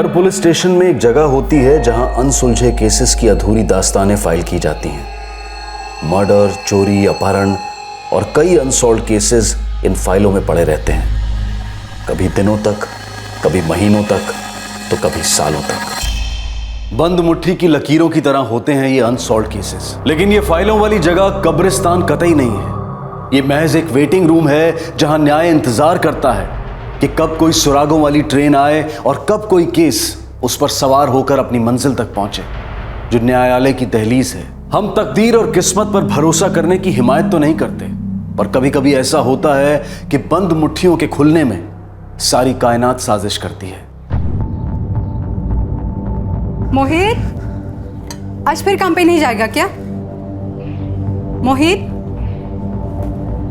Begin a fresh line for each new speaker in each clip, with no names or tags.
हर police station में एक जगह होती है जहां अनसुलझे केसेस की अधूरी दास्तानें फाइल की जाती हैं। मर्डर, चोरी, अपहरण और कई अनसॉल्व्ड केसेस इन फाइलों में पड़े रहते हैं, कभी दिनों तक, कभी महीनों तक, तो कभी सालों तक। बंद मुट्ठी की लकीरों की तरह होते हैं ये अनसॉल्व्ड केसेस। लेकिन ये फाइलों वाली जगह कब्रिस्तान कतई नहीं है। ये महज एक वेटिंग रूम है जहां न्याय इंतजार करता है कि कब कोई सुरागों वाली ट्रेन आए और कब कोई केस उस पर सवार होकर अपनी मंजिल तक पहुंचे, जो न्यायालय की दहलीज है। हम तकदीर और किस्मत पर भरोसा करने की हिमायत तो नहीं करते, पर कभी कभी ऐसा होता है कि बंद मुट्ठियों के खुलने में सारी कायनात साजिश करती है।
मोहित, आज फिर काम पे नहीं जाएगा क्या? मोहित,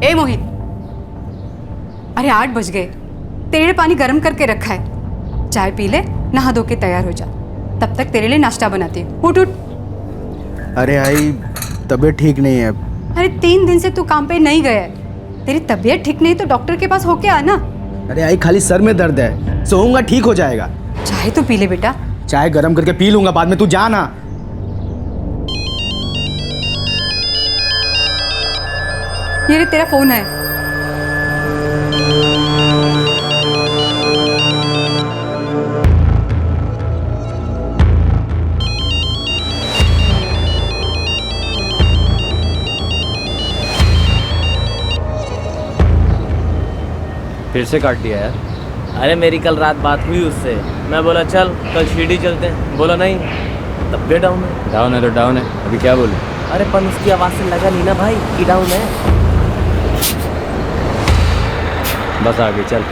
ए मोहित, अरे 8 बज गए, तेरे लिए पानी गर्म करके रखा है, चाय पी ले, नहा धो के तैयार हो जा, तब तक तेरे लिए नाश्ता बनाती हूँ। उठ उठ।
अरे आई, तबीयत ठीक नहीं है।
अरे 3 दिन से तू काम पे नहीं गया है, तेरी तबीयत ठीक नहीं तो डॉक्टर के पास होके आना।
अरे आई, खाली सर में दर्द है, सोऊंगा ठीक हो जाएगा।
चाय तो पी ले बेटा।
चाय गरम करके पी लूंगा बाद में, तू जा ना।
ये रे तेरा फोन है।
फिर से काट दिया यार।
अरे मेरी कल रात बात हुई उससे, मैं बोला चल कल शिरडी चलते हैं, बोला नहीं, तब भी डाउन है।
डाउन है तो डाउन है, अभी क्या बोलूं?
अरे पन उसकी आवाज़ से लगा नहीं ना भाई कि डाउन है।
बस आगे चल।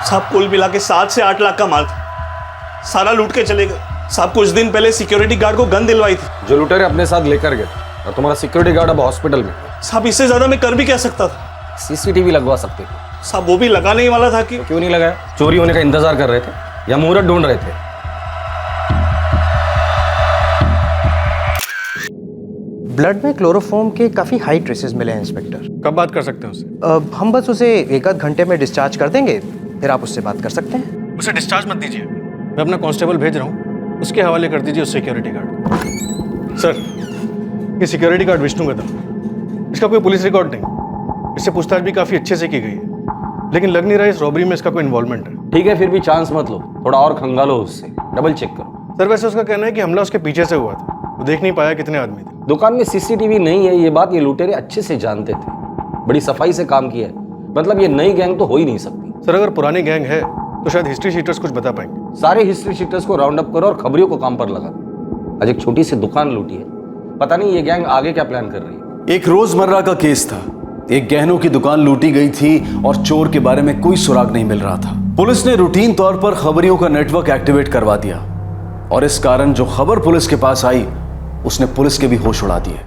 साहब कुल मिला के 7 से 8 लाख का माल था, सारा लूट के चले गए। साहब कुछ दिन पहले सिक्योरिटी गार्ड को गन दिलवाई थी,
जो लुटेरे अपने साथ लेकर गए, और तुम्हारा सिक्योरिटी गार्ड अब हॉस्पिटल में।
साहब इससे ज्यादा मैं कर भी क्या सकता था?
सीसीटीवी लगवा सकते थे।
साहब वो भी लगाने ही वाला था कि
क्यों नहीं लगाया? चोरी होने का इंतजार कर रहे थे या मुहूर्त ढूंढ रहे थे?
ब्लड में क्लोरोफॉर्म के काफ़ी हाई ट्रेसेस मिले हैं इंस्पेक्टर।
कब बात कर सकते हैं उससे?
हम बस उसे 1 आध घंटे में डिस्चार्ज कर देंगे, फिर आप उससे बात कर सकते हैं।
उसे डिस्चार्ज मत दीजिए, मैं अपना कांस्टेबल भेज रहा हूँ, उसके हवाले कर दीजिए उस सिक्योरिटी गार्ड। सर, ये सिक्योरिटी गार्ड विष्णु गदा, इसका कोई पुलिस रिकॉर्ड नहीं, इससे पूछताछ भी काफ़ी अच्छे से की गई है, लेकिन लग नहीं रहा इस रॉबरी में इसका कोई इन्वॉल्वमेंट है।
ठीक है, फिर भी चांस मत लो, थोड़ा और खंगालो उससे, डबल चेक करो।
सर वैसे उसका कहना है कि हमला उसके पीछे से हुआ था, वो देख नहीं पाया कितने आदमी थे।
दुकान में सीसीटीवी नहीं है, ये बात ये लुटेरे अच्छे से जानते थे, बड़ी सफाई से काम किया है, मतलब ये नई गैंग तो हो ही नहीं सकती।
सर अगर पुरानी गैंग है तो शायद हिस्ट्री शीटर्स कुछ बता पाएंगे।
सारे हिस्ट्री शीटर्स को राउंड अप करो और खबरियों को काम पर लगा दो। आज एक छोटी सी दुकान लूटी है, पता नहीं ये गैंग आगे क्या प्लान कर रही है।
एक रोजमर्रा का केस था, एक गहनों की दुकान लूटी गई थी और चोर के बारे में कोई सुराग नहीं मिल रहा था। पुलिस ने रूटीन तौर पर खबरियों का नेटवर्क एक्टिवेट करवा दिया और इस कारण जो खबर पुलिस के पास आई उसने पुलिस के भी होश उड़ा दिए।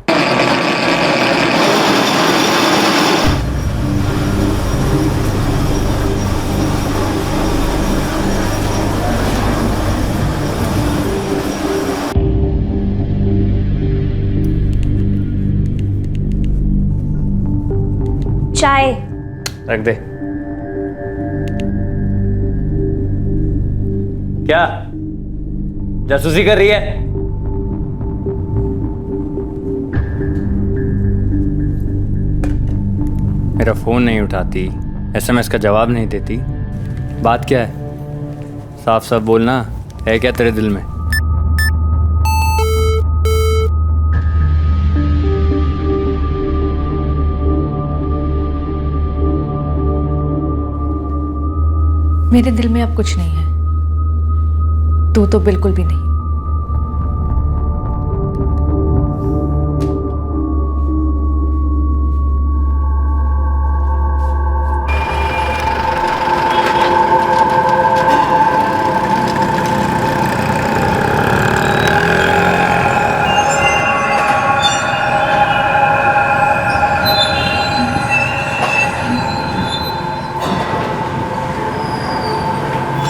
रख दे। क्या जासूसी कर रही है? मेरा फोन नहीं उठाती, एसएमएस का जवाब नहीं देती, बात क्या है? साफ साफ बोलना, है क्या तेरे दिल में?
मेरे दिल में अब कुछ नहीं है, तू तो बिल्कुल भी नहीं।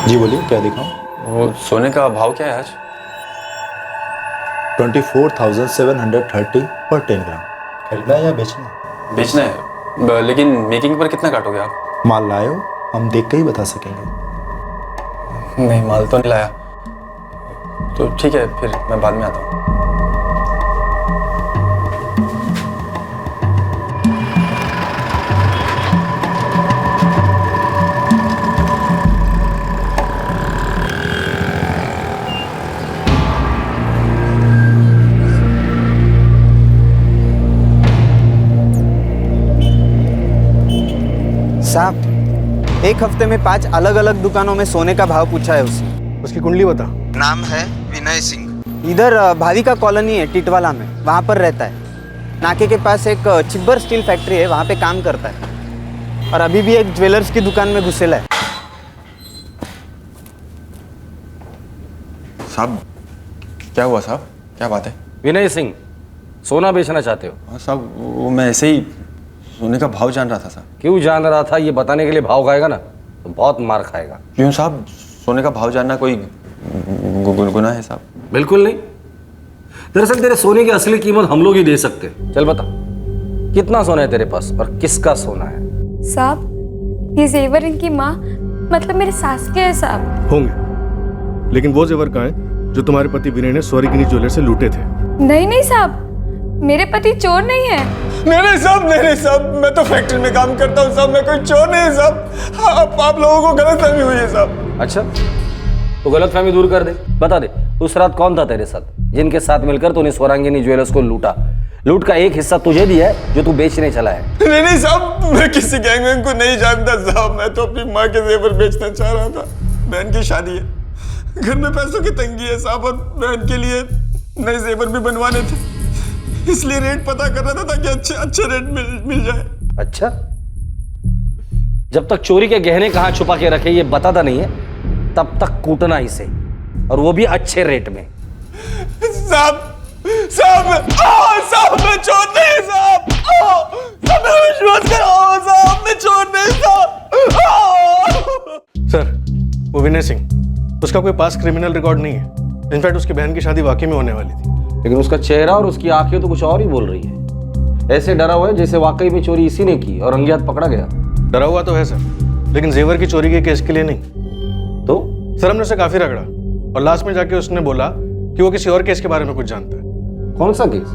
जी बोलिए, क्या दिखाऊं?
वो सोने का भाव क्या है आज?
24,730 पर 10 ग्राम। खरीदना है या बेचना है?
बेचना है, लेकिन मेकिंग पर कितना काटोगे आप?
माल लाए हो, हम देख के ही बता सकेंगे।
नहीं, माल तो नहीं लाया। तो ठीक है, फिर मैं बाद में आता हूँ।
साहब, एक हफ्ते में 5 अलग अलग दुकानों में सोने का भाव पूछा है उसने।
उसकी कुंडली बता।
नाम है विनय सिंह। इधर भाविका कॉलोनी है टिटवाला में, वहाँ पर रहता है। नाके के पास एक चिब्बर स्टील फैक्ट्री है, वहाँ पे काम करता है। और अभी भी एक ज्वेलर्स की दुकान में घुसेला है।
साहब, क्या हुआ साहब? क्या बात है?
विनय सिंह, सोना बेचना चाहते हो?
हाँ साहब, वो मैं ऐसे ही सोने का भाव जान रहा था साहब।
क्यों जान रहा था? ये बताने के लिए भाव खाएगा ना तो बहुत मार खाएगा।
क्यों साहब, सोने का भाव जानना कोई गुनाह है साहब?
बिल्कुल नहीं। दरअसल तेरे सोने की असली कीमत हम लोग ही दे सकते हैं। चल बता, कितना सोना है तेरे पास और किसका सोना है?
साहब, ये जेवर इनकी माँ मतलब मेरे सास के है साहब।
होंगे, लेकिन वो जेवर कहाँ है जो तुम्हारे पति विनय ने स्वरिगिनी ज्वेलर से लूटे थे?
नहीं नहीं साहब, मेरे पति चोर नहीं है।
नहीं साहब, मैं तो फैक्ट्री में काम करता हूँ साहब, मैं कोई चोर नहीं है साहब। आप लोगों को गलतफहमी हुई है साहब।
अच्छा, तो गलतफहमी दूर कर दे। बता दे, उस रात कौन था तेरे साथ जिनके साथ मिलकर तूने स्वरांगिनी ज्वेलर्स को लूटा? लूट का एक हिस्सा तुझे दिया है जो तू बेचने चला है।
नहीं साहब, मैं किसी गैंग को नहीं जानता साहब। मैं तो अपनी माँ के जेवर बेचना चाह रहा था। बहन की शादी है, घर में पैसों की तंगी है साहब, और बहन के लिए नए जेवर भी बनवाने थे, इसलिए रेट पता कर रहा था ताकि अच्छे रेट मिल जाए।
अच्छा, जब तक चोरी के गहने कहाँ छुपा के रखे ये बताता नहीं है, तब तक कूटना ही सही, और वो भी अच्छे रेट में।
साहब मैं चोर नहीं साहब। साहब मेरा विश्वास करो साहब, मैं चोर नहीं साहब।
सर, वो विनय सिंह, उसका कोई पास क्रिमिनल रिकॉर्ड नहीं है। इनफैक्ट उसकी बहन की शादी वाकई में होने वाली थी,
लेकिन उसका चेहरा और उसकी आंखें तो कुछ और ही बोल रही है। ऐसे डरा हुआ है जैसे वाकई में चोरी इसी ने की और रंगे हाथ पकड़ा गया।
डरा हुआ तो है सर, लेकिन जेवर की चोरी के केस के लिए नहीं।
तो
सर, हमने उसे काफी रगड़ा और लास्ट में जाके उसने बोला कि वो किसी और केस के बारे में कुछ जानता है।
कौन सा केस?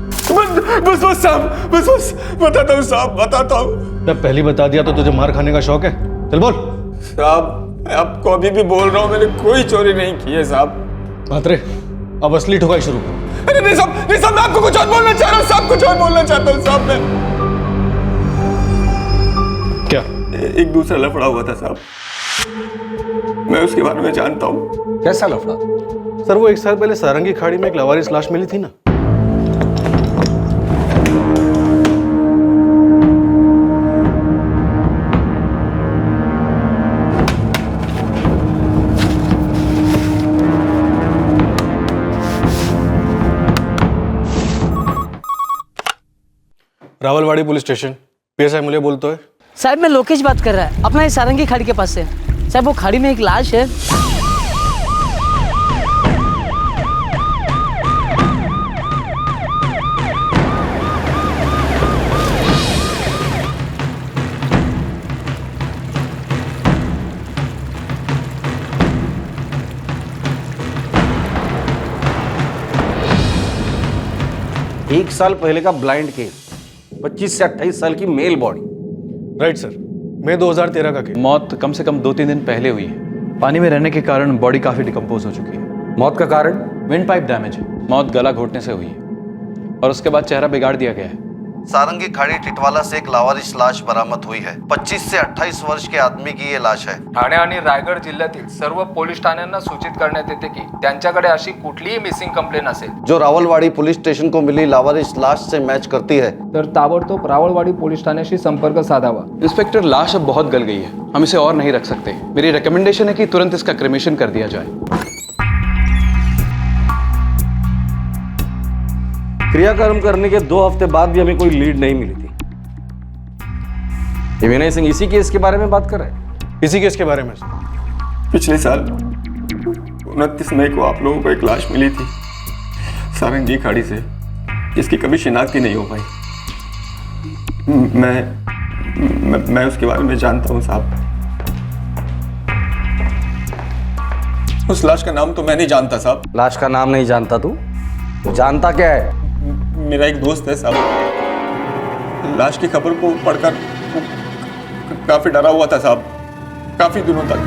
बस साहब, बस बताता हूँ साहब, बताता हूँ।
जब पहली बता दिया तो तुझे मार खाने का शौक है? चल बोल।
साहब, मैं आपको अभी भी बोल रहा हूँ, मैंने कोई चोरी नहीं की है साहब।
मात्रे, अब असली ठुकाई शुरू करो।
अरे नहीं साहब, मैं आपको कुछ और बोलना चाह रहा हूँ साहब, कुछ और बोलना चाहता हूँ साहब। मैं
क्या?
एक दूसरा लफड़ा हुआ था साहब, मैं उसके बारे में जानता हूँ।
कैसा लफड़ा?
सर, वो 1 साल पहले सारंगी खाड़ी में एक लावारिस लाश मिली थी ना। रावलवाड़ी पुलिस स्टेशन, पीएसआई मुले बोलते है।
साहब, मैं लोकेश बात कर रहा है, अपना ये सारंगी खाड़ी के पास से। साहब, वो खाड़ी में एक लाश है।
1 साल पहले का ब्लाइंड केस, 25 से 28 साल की मेल बॉडी।
राइट सर, मई 2013 का केस।
मौत कम से कम 2-3 दिन पहले हुई है। पानी में रहने के कारण बॉडी काफी डिकम्पोज हो चुकी है।
मौत का कारण
विंड पाइप डैमेज है। मौत गला घोटने से हुई है और उसके बाद चेहरा बिगाड़ दिया गया है।
सारंगी खाड़ी टिटवाला से एक लावारिस लाश बरामद हुई है। 25 से 28 वर्ष के आदमी की ये लाश है।
ठाणे आणि रायगड जिल्ह्यातील सर्व पोलीस ठाण्यांना सूचित करण्यात येते की त्यांच्याकडे अशी कुठलीही मिसिंग कंप्लेन असेल
जो रावलवाड़ी पुलिस स्टेशन को मिली लावारिस लाश से मैच करती है
तर ताबडतोब रावळवाडी पोलीस ठाण्याशी संपर्क साधावा।
इंस्पेक्टर, लाश अब बहुत गल गई है, हम इसे और नहीं रख सकते। मेरी रिकमेंडेशन है कि तुरंत इसका क्रिमेशन कर दिया जाए।
क्रियाकर्म करने के 2 हफ्ते बाद भी हमें कोई लीड नहीं मिली थी। ये विनय सिंह इसी केस के बारे में बात कर रहे हैं?
इसी केस के बारे में सर।
पिछले साल 29 मई को आप लोगों को एक लाश मिली थी सारंगी खाड़ी से, जिसकी कभी शिनाख्त ही नहीं हो पाई। मैं उसके बारे में जानता हूँ साहब। उस लाश का नाम तो मैं नहीं जानता साहब।
लाश का नाम नहीं जानता तू? जानता क्या है?
मेरा एक दोस्त है साहब, लाश की खबर को पढ़कर काफी डरा हुआ था साहब, काफी दिनों तक।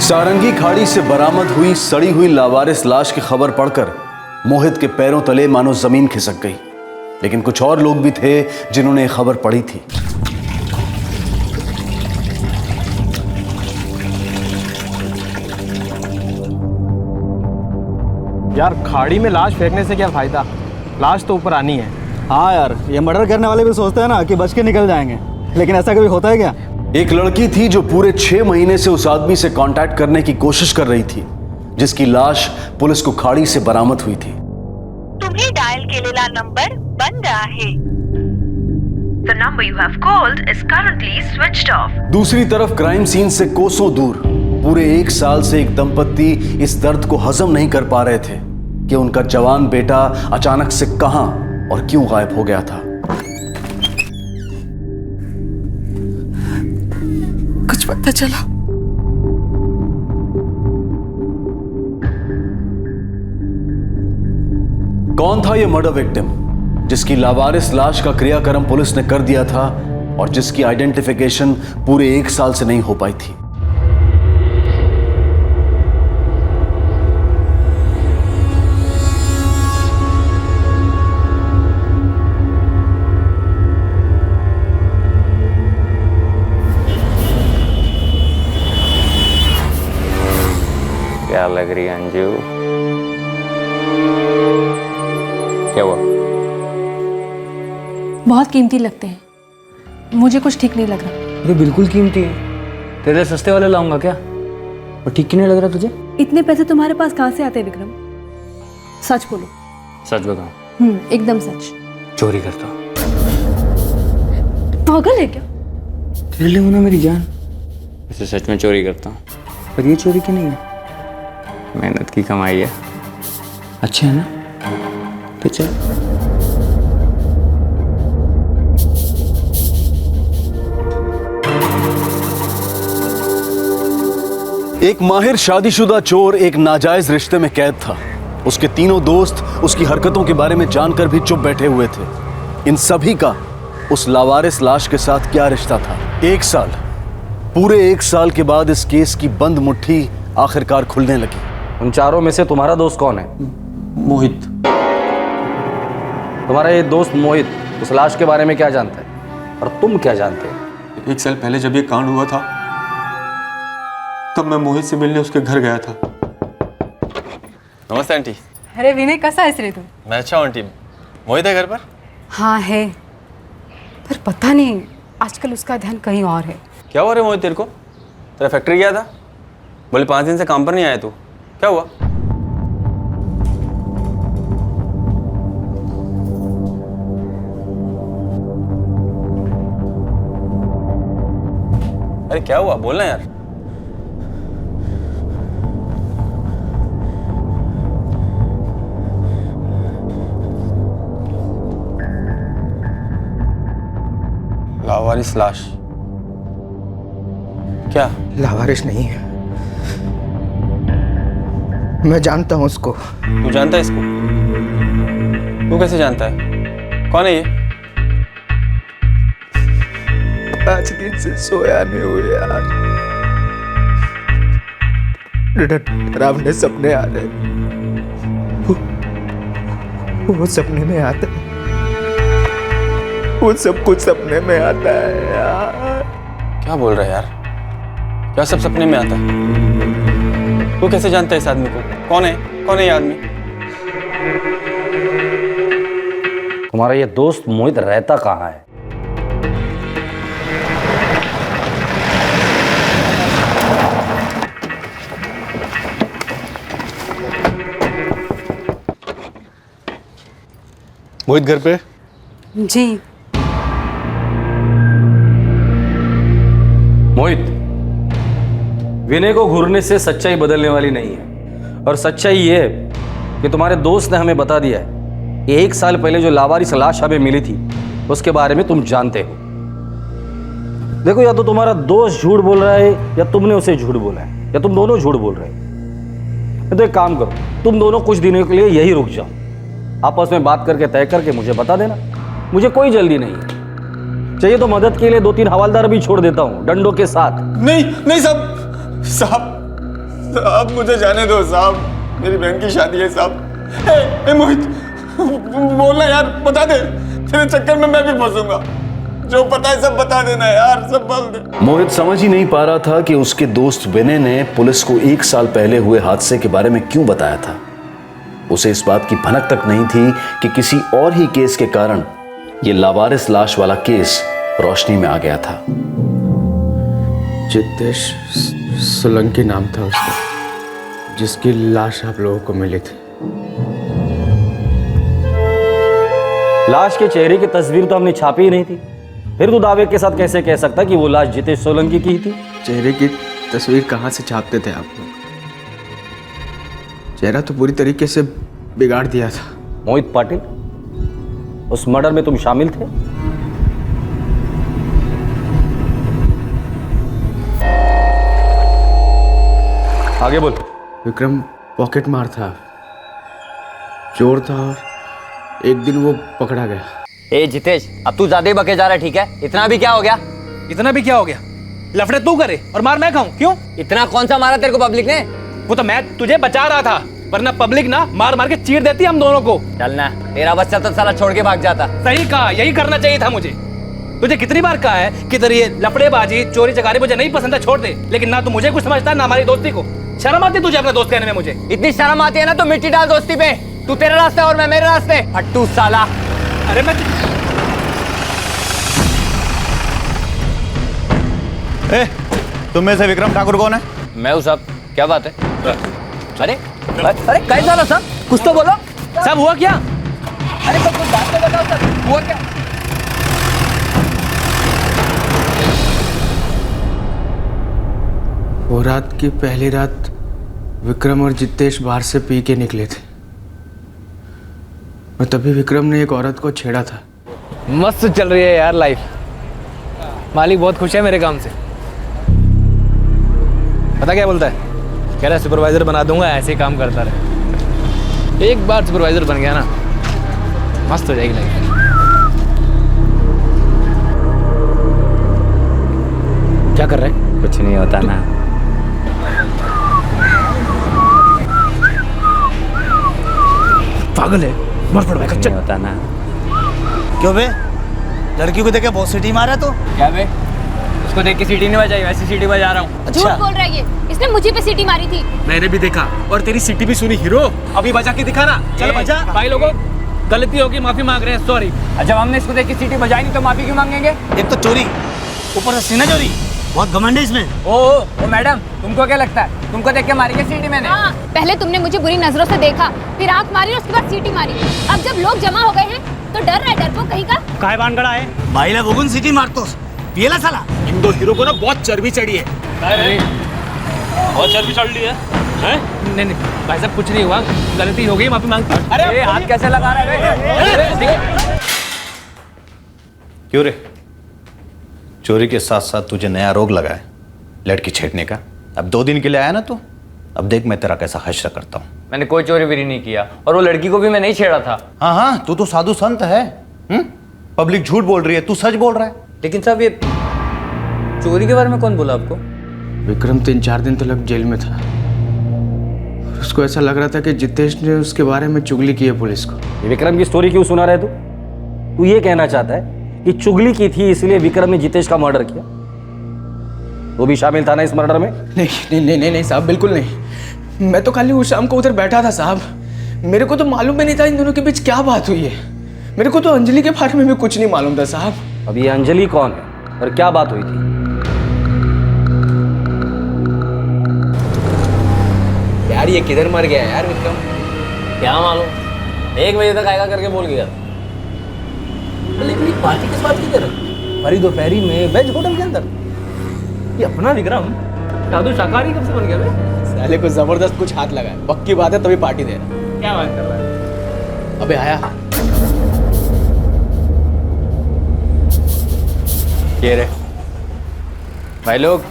सारंगी खाड़ी से बरामद हुई सड़ी हुई लावारिस लाश की खबर पढ़कर मोहित के पैरों तले मानो जमीन खिसक गई। लेकिन कुछ और लोग भी थे जिन्होंने खबर पढ़ी थी।
यार, खाड़ी में लाश फेंकने से क्या फायदा, लाश तो ऊपर आनी है। हाँ यार, ये मर्डर करने वाले भी सोचते हैं ना कि बच के निकल जाएंगे, लेकिन ऐसा कभी होता है क्या?
एक लड़की थी जो पूरे 6 महीने से उस आदमी से कांटेक्ट करने की कोशिश कर रही थी जिसकी लाश पुलिस को खाड़ी से बरामद हुई थी।
तुम्ही डायल केलेला नंबर बंद आहे। The number you have called is currently switched off.
दूसरी तरफ क्राइम सीन से कोसों दूर पूरे 1 साल से एक दंपत्ति इस दर्द को हजम नहीं कर पा रहे थे कि उनका जवान बेटा अचानक से कहां और क्यों गायब हो गया था।
कुछ पता चला?
कौन था ये मर्डर विक्टिम जिसकी लावारिस लाश का क्रियाकर्म पुलिस ने कर दिया था और जिसकी आइडेंटिफिकेशन पूरे 1 साल से नहीं हो पाई थी?
क्या लग रही है अंजू? क्या हुआ?
बहुत कीमती लगते हैं, मुझे कुछ ठीक नहीं लग रहा।
अरे बिल्कुल कीमती है, तेरे सस्ते वाले लाऊंगा क्या? और ठीक क्यों नहीं लग रहा तुझे?
इतने पैसे तुम्हारे पास कहाँ से आते हैं विक्रम? सच बोलो।
सच बताऊं?
एकदम सच।
चोरी करता हूँ।
पागल है क्या?
तेरे लिए होना मेरी जान। वैसे सच में चोरी करता हूँ, पर ये चोरी की नहीं है, मेहनत की कमाई है। अच्छा है ना? तो चल।
एक माहिर शादीशुदा चोर एक नाजायज रिश्ते में कैद था। उसके तीनों दोस्त उसकी हरकतों के बारे में जानकर भी चुप बैठे हुए थे। इन सभी का उस लावारिस लाश के साथ क्या रिश्ता था? 1 साल, पूरे 1 साल के बाद इस केस की बंद मुट्ठी आखिरकार खुलने लगी।
उन चारों में से तुम्हारा दोस्त कौन है?
मोहित।
तुम्हारा ये दोस्त मोहित उस लाश के बारे में क्या जानता है और तुम क्या जानते हो?
1 साल पहले जब ये कांड हुआ था तब मैं मोहित से मिलने उसके घर गया था।
नमस्ते आंटी।
अरे विनय, कसा है रे तू?
मैं अच्छा हूँ आंटी। मोहित है घर पर?
हाँ है, पर पता नहीं आजकल उसका ध्यान कहीं और है।
क्या हुआ रे मोहित तेरे को? तेरा फैक्ट्री गया था, बोले 5 दिन से काम पर नहीं आया तू, क्या हुआ? अरे क्या हुआ, बोलना यार। लावारिस लाश, क्या?
लावारिस नहीं है। मैं जानता हूँ उसको।
तू जानता है इसको? तू कैसे जानता है? कौन है ये?
5 दिन से सोया नहीं हूँ यार। डरावने सपने आ रहे। वो सपने में आता है। वो सब कुछ सपने में आता है यार।
क्या बोल रहा है यार? क्या सब सपने में आता है? तू कैसे जानता है इस आदमी को? कौन है? कौन है ये आदमी?
तुम्हारा ये दोस्त मोहित रहता कहाँ है?
मोहित घर पे?
जी।
मोहित, विनय को घूरने से सच्चाई बदलने वाली नहीं है। और सच्चाई ये है कि तुम्हारे दोस्त ने हमें बता दिया है कि 1 साल पहले जो लावारिस लाश हमें मिली थी उसके बारे में तुम जानते हो। देखो, या तो तुम्हारा दोस्त झूठ बोल रहा है या तुमने उसे झूठ बोला है, या तुम दोनों झूठ बोल रहे हो। तो एक काम करो, तुम दोनों कुछ दिनों के लिए यही रुक जाओ। आपस में बात करके तय करके मुझे बता देना। मुझे कोई जल्दी नहीं है। चाहिए तो मदद के लिए 2-3 हवालदार भी छोड़ देता हूं डंडों के साथ।
नहीं नहीं साहब, साहब मुझे जाने दो साहब। मेरी बहन की शादी है साहब। ए मोहित, बोलना यार, बता दे। तेरे चक्कर में मैं भी फंसूंगा। जो पता है सब बता देना यार, सब बोल दे।
मोहित समझ ही नहीं पा रहा था कि उसके दोस्त विनय ने पुलिस को 1 साल पहले हुए हादसे के बारे में क्यों बताया था। उसे इस बात की भनक तक नहीं थी कि किसी और ही केस के कारण ये लावारिस लाश वाला केस रोशनी में आ गया था।
जितेश सोलंकी नाम था उसका, जिसकी लाश आप लोगों को मिली थी।
लाश के चेहरे की तस्वीर तो हमने छापी ही नहीं थी। फिर तू दावे के साथ कैसे कह सकता कि वो लाश जितेश सोलंकी की थी?
चेहरे की तस्वीर कहाँ से छापते थे आप लोग? चेहरा तो पूरी तरीके से बिगाड़ दिया था।
मोहित पाटिल, उस मर्डर में तुम शामिल थे? आगे बोल।
विक्रम पॉकेट मार था, चोर था, और एक दिन वो पकड़ा गया।
ए जितेश, अब तू ज्यादा ही बके जा रहा है, ठीक है? इतना भी क्या हो गया?
इतना भी क्या हो गया? लफड़े तू करे और मार मैं खाऊं, क्यों?
इतना कौन सा मारा तेरे को पब्लिक ने?
वो तो मैं तुझे बचा रहा था, वरना पब्लिक ना मार मार के चीर देती हम दोनों को।
चलना, तेरा बच्चा तो साला छोड़ के भाग जाता।
सही कहा, यही करना चाहिए था मुझे। तुझे कितनी बार कहा है कि तेरी ये लफड़ेबाजी, चोरी चकारी मुझे नहीं पसंद है, छोड़ दे। लेकिन ना तू मुझे कुछ समझता, ना हमारी दोस्ती को। शर्म आती तुझे अपना दोस्त कहने में? मुझे
इतनी शर्म आती है ना तो मिट्टी डाल दोस्ती पे। तू तेरे रास्ते और मैं मेरे रास्ते। हट्टू साला।
अरे मैं
तुम में से विक्रम ठाकुर कौन है?
मैं हूँ साहब। क्या बात है? अरे अरे कैसा ना सब? कुछ तो बोलो।
सब हुआ क्या?
अरे कुछ बात तो बताओ सर, हुआ क्या?
वो रात की पहली रात विक्रम और जितेश बाहर से पी के निकले थे, और तभी विक्रम ने एक औरत को छेड़ा था।
मस्त चल रही है यार लाइफ। मालिक बहुत खुश है मेरे काम से। पता क्या बोलता है? कह रहा है सुपरवाइजर बना दूंगा, ऐसे ही काम करता रहे। एक बार सुपरवाइजर बन गया ना, मस्त हो जाएगी लाइफ। क्या कर रहे हैं?
कुछ नहीं होता ना।
पागल है, मर पड़
कुछ नहीं होता ना।
क्यों बे? लड़की को देखे बहुत सीटी मारा तो?
क्या बे? उसको देख के सीटी नहीं बजाई, वैसी सीटी बजा रहा हूँ।
झूठ बोल रहा है ये, इसने मुझे पे सीटी मारी थी।
मैंने भी देखा, और तेरी सीटी भी सुनी। हीरो, अभी बजा के दिखा ना। चल बजा। भाई लोगों, गलती होगी, माफी मांग रहे हैं, सॉरी।
जब हमने इसको देख के सीटी बजाई नहीं तो माफी क्यों मांगेंगे?
एक तो चोरी, ऊपर से सीना चोरी, बहुत घमंड है इसमें।
ओ मैडम, तुमको क्या लगता है तुमको देख के मारी क्या सीटी मैंने?
हाँ, पहले तुमने मुझे बुरी नजरों से देखा, फिर आंख मारी और उसके बाद सीटी मारी। अब जब लोग जमा हो गए हैं तो डर रहा है, डरपोक कहीं का।
काय बान गड़ा है भाई ला बगुन सीटी मारतो पियला साला।
इन दो हीरो को ना बहुत चर्बी चढ़ी है।
बहुत चर्बी चढ़ ली है?
नहीं नहीं भाई साहब, कुछ नहीं हुआ, गलती हो गई, माफी मांगता हूं।
अरे हाथ कैसे लगा रहा है?
क्यों रे? चोरी के साथ साथ तुझे नया रोग लगा है? लड़की छेड़ने का। अब 2 दिन के लिए आया ना तू, अब देख मैं तेरा कैसा हश्र करता हूँ।
मैंने कोई चोरी वोरी नहीं किया और वो लड़की को भी मैं नहीं छेड़ा था।
हाँ हाँ, तू तो साधु संत है। पब्लिक झूठ बोल रही है, तू सच बोल रहा है।
लेकिन साहब ये चोरी के बारे में कौन बोला आपको?
विक्रम 3-4 दिन तक जेल में था। उसको ऐसा लग रहा था कि जितेश ने उसके बारे में चुगली की है पुलिस को।
ये विक्रम की स्टोरी क्यों सुना रहे तू ये कहना चाहता है कि चुगली की थी इसलिए विक्रम ने जितेश का मर्डर किया? वो भी शामिल था ना इस मर्डर में?
नहीं नहीं नहीं नहीं, नहीं साहब, बिल्कुल नहीं। मैं तो खाली उस शाम को उधर बैठा था साहब। मेरे को तो मालूम भी नहीं था इन दोनों के बीच क्या बात हुई है। मेरे को तो अंजलि के बारे में भी कुछ नहीं मालूम था साहब।
अब ये अंजलि कौन है और क्या बात हुई थी?
यार ये किधर मर गया यार विक्रम? क्या मालूम, 1 बजे तक आएगा करके बोल गया। लेकिन ये पार्टी किस बात की दे रहा? भरी दोपहरी में वेज होटल के अंदर ये अपना विक्रम साधु शाकाहारी कब से बन गया बे?
साले को जबरदस्त कुछ हाथ लगा है, पक्की बात है, तभी पार्टी दे रहा।
क्या बात कर रहा है?
अबे आया।
ये रे भाई लोग,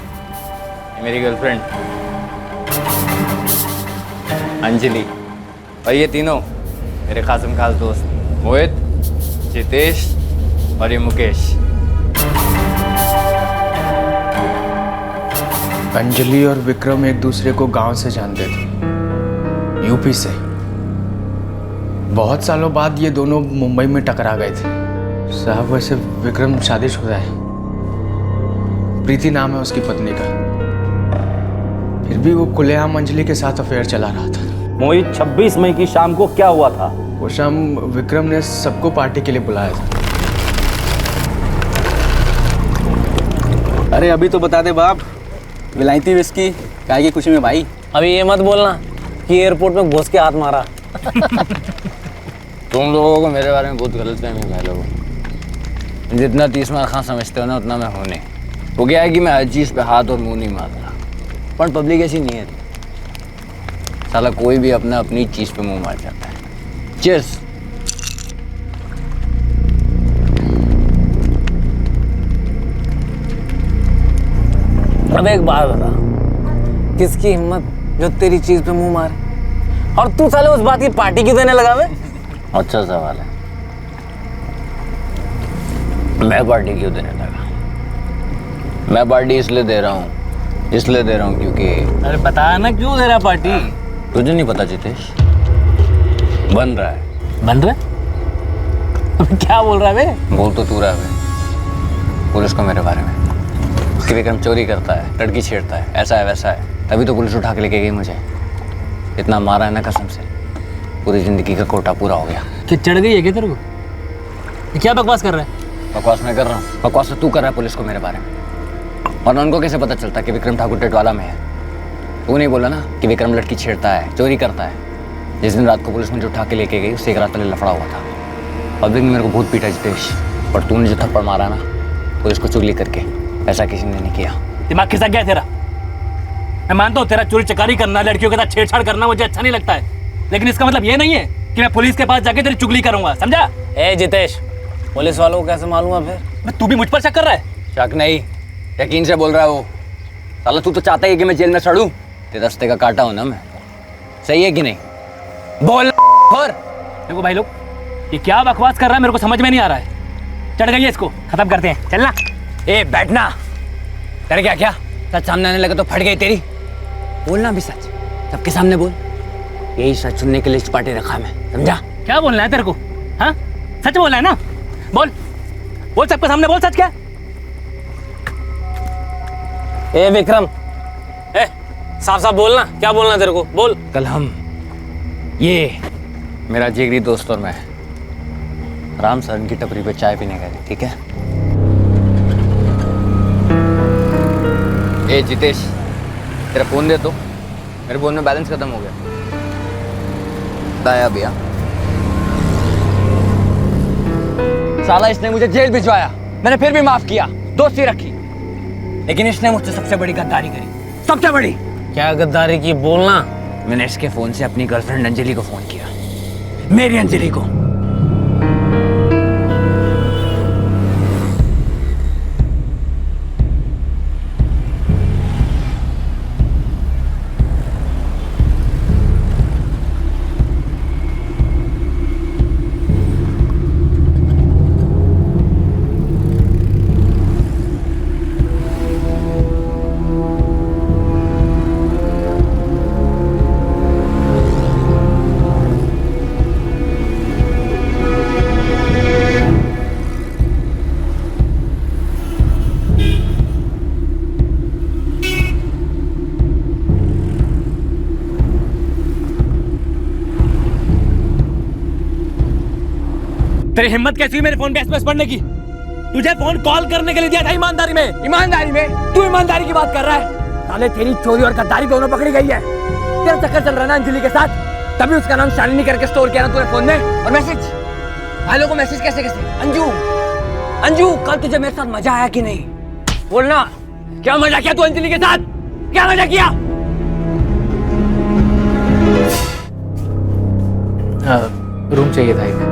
ये मेरी गर्लफ्रेंड अंजलि और ये तीनों मेरे खासम खास दोस्त मोहित, जितेश और ये मुकेश।
अंजलि और विक्रम एक दूसरे को गांव से जानते थे, यूपी से। बहुत सालों बाद ये दोनों मुंबई में टकरा गए थे। साहब वैसे विक्रम शादीशुदा है, प्रीति नाम है उसकी पत्नी का। फिर भी वो खुलेआम अंजलि के साथ अफेयर चला रहा था।
मोहित, 26 मई की शाम को क्या हुआ था?
वो शाम विक्रम ने सबको पार्टी के लिए बुलाया था।
अरे अभी तो बता दे बाप, विलायती विस्की काय की खुशी में भाई।
अभी ये मत बोलना कि एयरपोर्ट में घुस के हाथ मारा।
तुम लोगों को मेरे बारे में बहुत गलतफहमी है लोगों। जितना 30 मार खां समझते हो ना उतना मैं हूँ नहीं। वो क्या है कि मैं हर चीज़ पे हाथ और मुंह नहीं मारता, पर पब्लिक ऐसी नहीं है। साला कोई भी अपना अपनी चीज़ पे मुंह मार जाता है। चीयर्स।
अब एक बात बता, किसकी हिम्मत जो तेरी चीज पे मुंह मारे, और तू साले उस बात की पार्टी क्यों देने लगा?
अच्छा सवाल है, मैं पार्टी क्यों देने लगा? मैं पार्टी इसलिए दे रहा हूँ क्योंकि
अरे बता ना क्यों दे रहा पार्टी?
तुझे नहीं पता जितेश, बन रहा है।
बन रहा है? क्या बोल रहा है बे?
बोल तो तू रहा है पुलिस को मेरे बारे में कि विक्रम चोरी करता है, लड़की छेड़ता है, ऐसा है वैसा है। तभी तो पुलिस उठा के लेके गई मुझे। इतना मारा है ना कसम से, पूरी जिंदगी का कोटा पूरा हो गया।
कि चढ़ गई है क्या तेरे को? ये क्या बकवास कर रहा है?
बकवास मैं कर रहा हूँ? बकवास तो तू कर रहा है पुलिस को मेरे बारे में। और उनको कैसे पता चलता कि विक्रम ठाकुर टेटवाला में है? तू नहीं बोला ना कि विक्रम लड़की छेड़ता है, चोरी करता है। जिस दिन रात को पुलिस मुझे उठा के लेके गई उससे 1 रात पहले लफड़ा हुआ था। पब्लिक ने मेरे को बहुत पीटा जितेश, पर तूने जो थप्पड़ मारा ना पुलिस को चुगली करके, ऐसा किसी ने नहीं किया।
दिमाग खिसक गया तेरा। मैं मानता हूँ तेरा चोरी चकारी करना, लड़कियों के साथ छेड़छाड़ करना मुझे अच्छा नहीं लगता है, लेकिन इसका मतलब ये नहीं है कि मैं पुलिस के पास जाके तेरी चुगली करूंगा, समझा?
ए जितेश, पुलिस वालों को कैसे मालूम है फिर?
तू भी मुझ पर शक कर रहा है?
शक नहीं, यकीन से बोल रहा है वो। साला तू तो चाहता है कि मैं जेल में सड़ूं? तेरे रास्ते का काटा हूं ना मैं, सही है कि नहीं? बोल।
देखो भाई लोग, ये क्या बकवास कर रहा है मेरे को समझ में नहीं आ रहा है। चढ़ गई है, इसको खत्म करते हैं, चलना।
ए बैठना। तेरे क्या सच सामने आने लगा तो फट गई तेरी। बोलना भी सच, सबके सामने बोल। यही सच सुनने के लिए इस पार्टी रखा मैं, समझा?
क्या बोलना है तेरे को? हाँ, सच बोलना है ना? बोल बोल, सबके सामने बोल सच। क्या?
ए विक्रम, ए साफ साफ बोलना, क्या बोलना तेरे को? बोल।
कल हम, ये मेरा जिगरी दोस्त और मैं राम सरन की टपरी पे चाय पीने गए, ठीक है? ए जितेश, तेरा फोन दे तो, मेरे फोन में बैलेंस खत्म हो गया। दाया भैया, साला इसने मुझे जेल भिजवाया, मैंने फिर भी माफ किया, दोस्ती रखी, लेकिन इसने मुझसे सबसे बड़ी गद्दारी करी, सबसे बड़ी।
क्या गद्दारी की? बोलना।
मैंने इसके फोन से अपनी गर्लफ्रेंड अंजलि को फोन किया, मेरी अंजलि को।
तेरी हिम्मत कैसी हुई मेरे फोन पे एसएमएस पढ़ने की? तुझे फोन कॉल करने के लिए दिया था ईमानदारी में। ईमानदारी में? तू ईमानदारी की बात कर रहा है? साले तेरी चोरी और गद्दारी दोनों पकड़ी गई है। तेरा चक्कर चल रहा है ना अंजलि के साथ, तभी उसका नाम शालिनी करके स्टोर किया ना तूने फोन में। और मैसेज, हेलो को मैसेज कैसे कैसे? अंजू, अंजू कल तुझे मेरे साथ मजा आया कि नहीं? बोलना, क्या मजा किया तू अंजलि के साथ? क्या मजा किया?
रूम चाहिए था एक।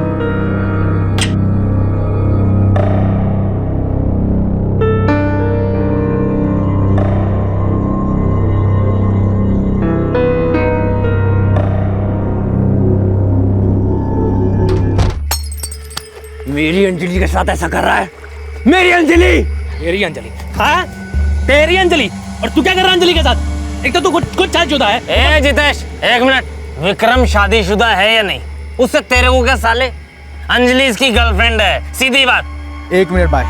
मेरी अंजलि के साथ ऐसा कर रहा है? मेरी अंजलि, मेरी अंजलि, हाँ तेरी अंजलि। और तू क्या कर रहा है अंजलि के साथ? एक तो तू खुद शादीशुदा है।
ए जितेश, एक मिनट, विक्रम शादीशुदा है या नहीं उससे तेरे को क्या साले? अंजलि इसकी गर्लफ्रेंड है, सीधी बात।
एक मिनट भाई,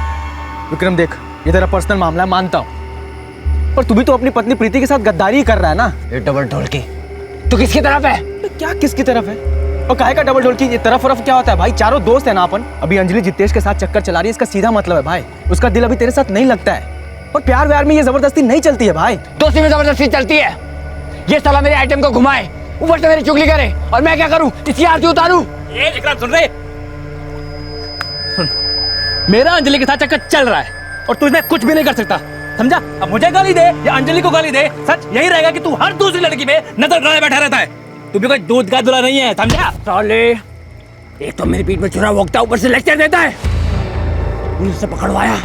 विक्रम देख, ये तेरा पर्सनल मामला है, मानता हूँ, पर तू भी तो अपनी पत्नी प्रीति के साथ गद्दारी कर रहा है ना।
ये डबल ढोलकी, तू किसकी तरफ है?
तो क्या किसकी तरफ है? और काहे का डबल ढोलकी? ये तरफ क्या होता है भाई? चारों दोस्त है ना अपन। अभी अंजलि जितेश के साथ चक्कर चला रही है, इसका सीधा मतलब है भाई उसका दिल अभी तेरे साथ नहीं लगता है। और प्यार व्यार में ये जबरदस्ती नहीं चलती है भाई।
दोस्ती में जबरदस्ती चलती है। ये साला मेरे आइटम को घुमाए, ऊपर से मेरी चुगली करे, और मैं क्या करूं? इसकी आरती उतारूं? ये विक्रम सुन रहे? सुन, मेरा अंजलि के साथ चक्कर चल रहा है और तू इसमें कुछ भी नहीं कर सकता, समझा? अब मुझे गाली दे या अंजलि को गाली दे, सच यही रहेगा कि तू हर दूसरी लड़की पे नजर डाले बैठा रहता है। तू भी कोई दूध का दूल्हा नहीं है, समझा? साले, एक तो मेरी पीठ में छुरा भोंकता, ऊपर से लेक्चर देता है। पुलिस से पकड़वाया,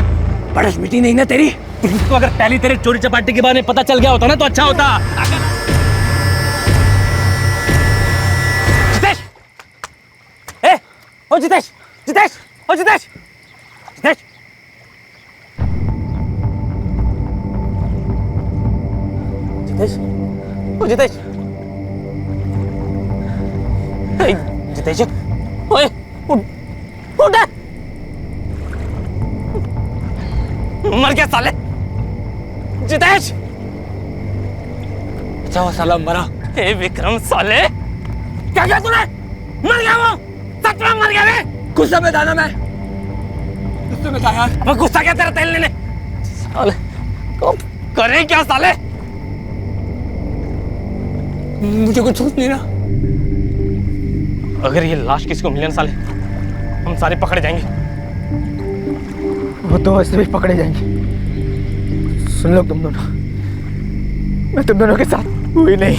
बड़स मिटी नहीं ना तेरी। पुलिस को अगर पहली तेरे चोरी चपाटी के बारे में पता चल गया होता ना तो अच्छा होता। जितेश, ए, ओ जितेश, जितेश, ओ जितेश, जितेश, जितेश, ओ जितेश, जितेश, ओए, उठ, मर गया साले, जितेश, अच्छा वो साला मरा। ए विक्रम साले, क्या किया तूने? मर गया वो, सच में मर गया वे। गुस्सा में था ना मैं, गुस्से में था यार। अब गुस्सा क्या तेरा तेल लेने? साले, करे क्या साले? मुझे कुछ सोच नहीं रहा। अगर ये लाश किसी को मिले ना साले, हम सारे पकड़े जाएंगे।
वो तो वैसे भी पकड़े जाएंगे। सुन लो तुम दोनों, मैं तुम दोनों के साथ हुई नहीं,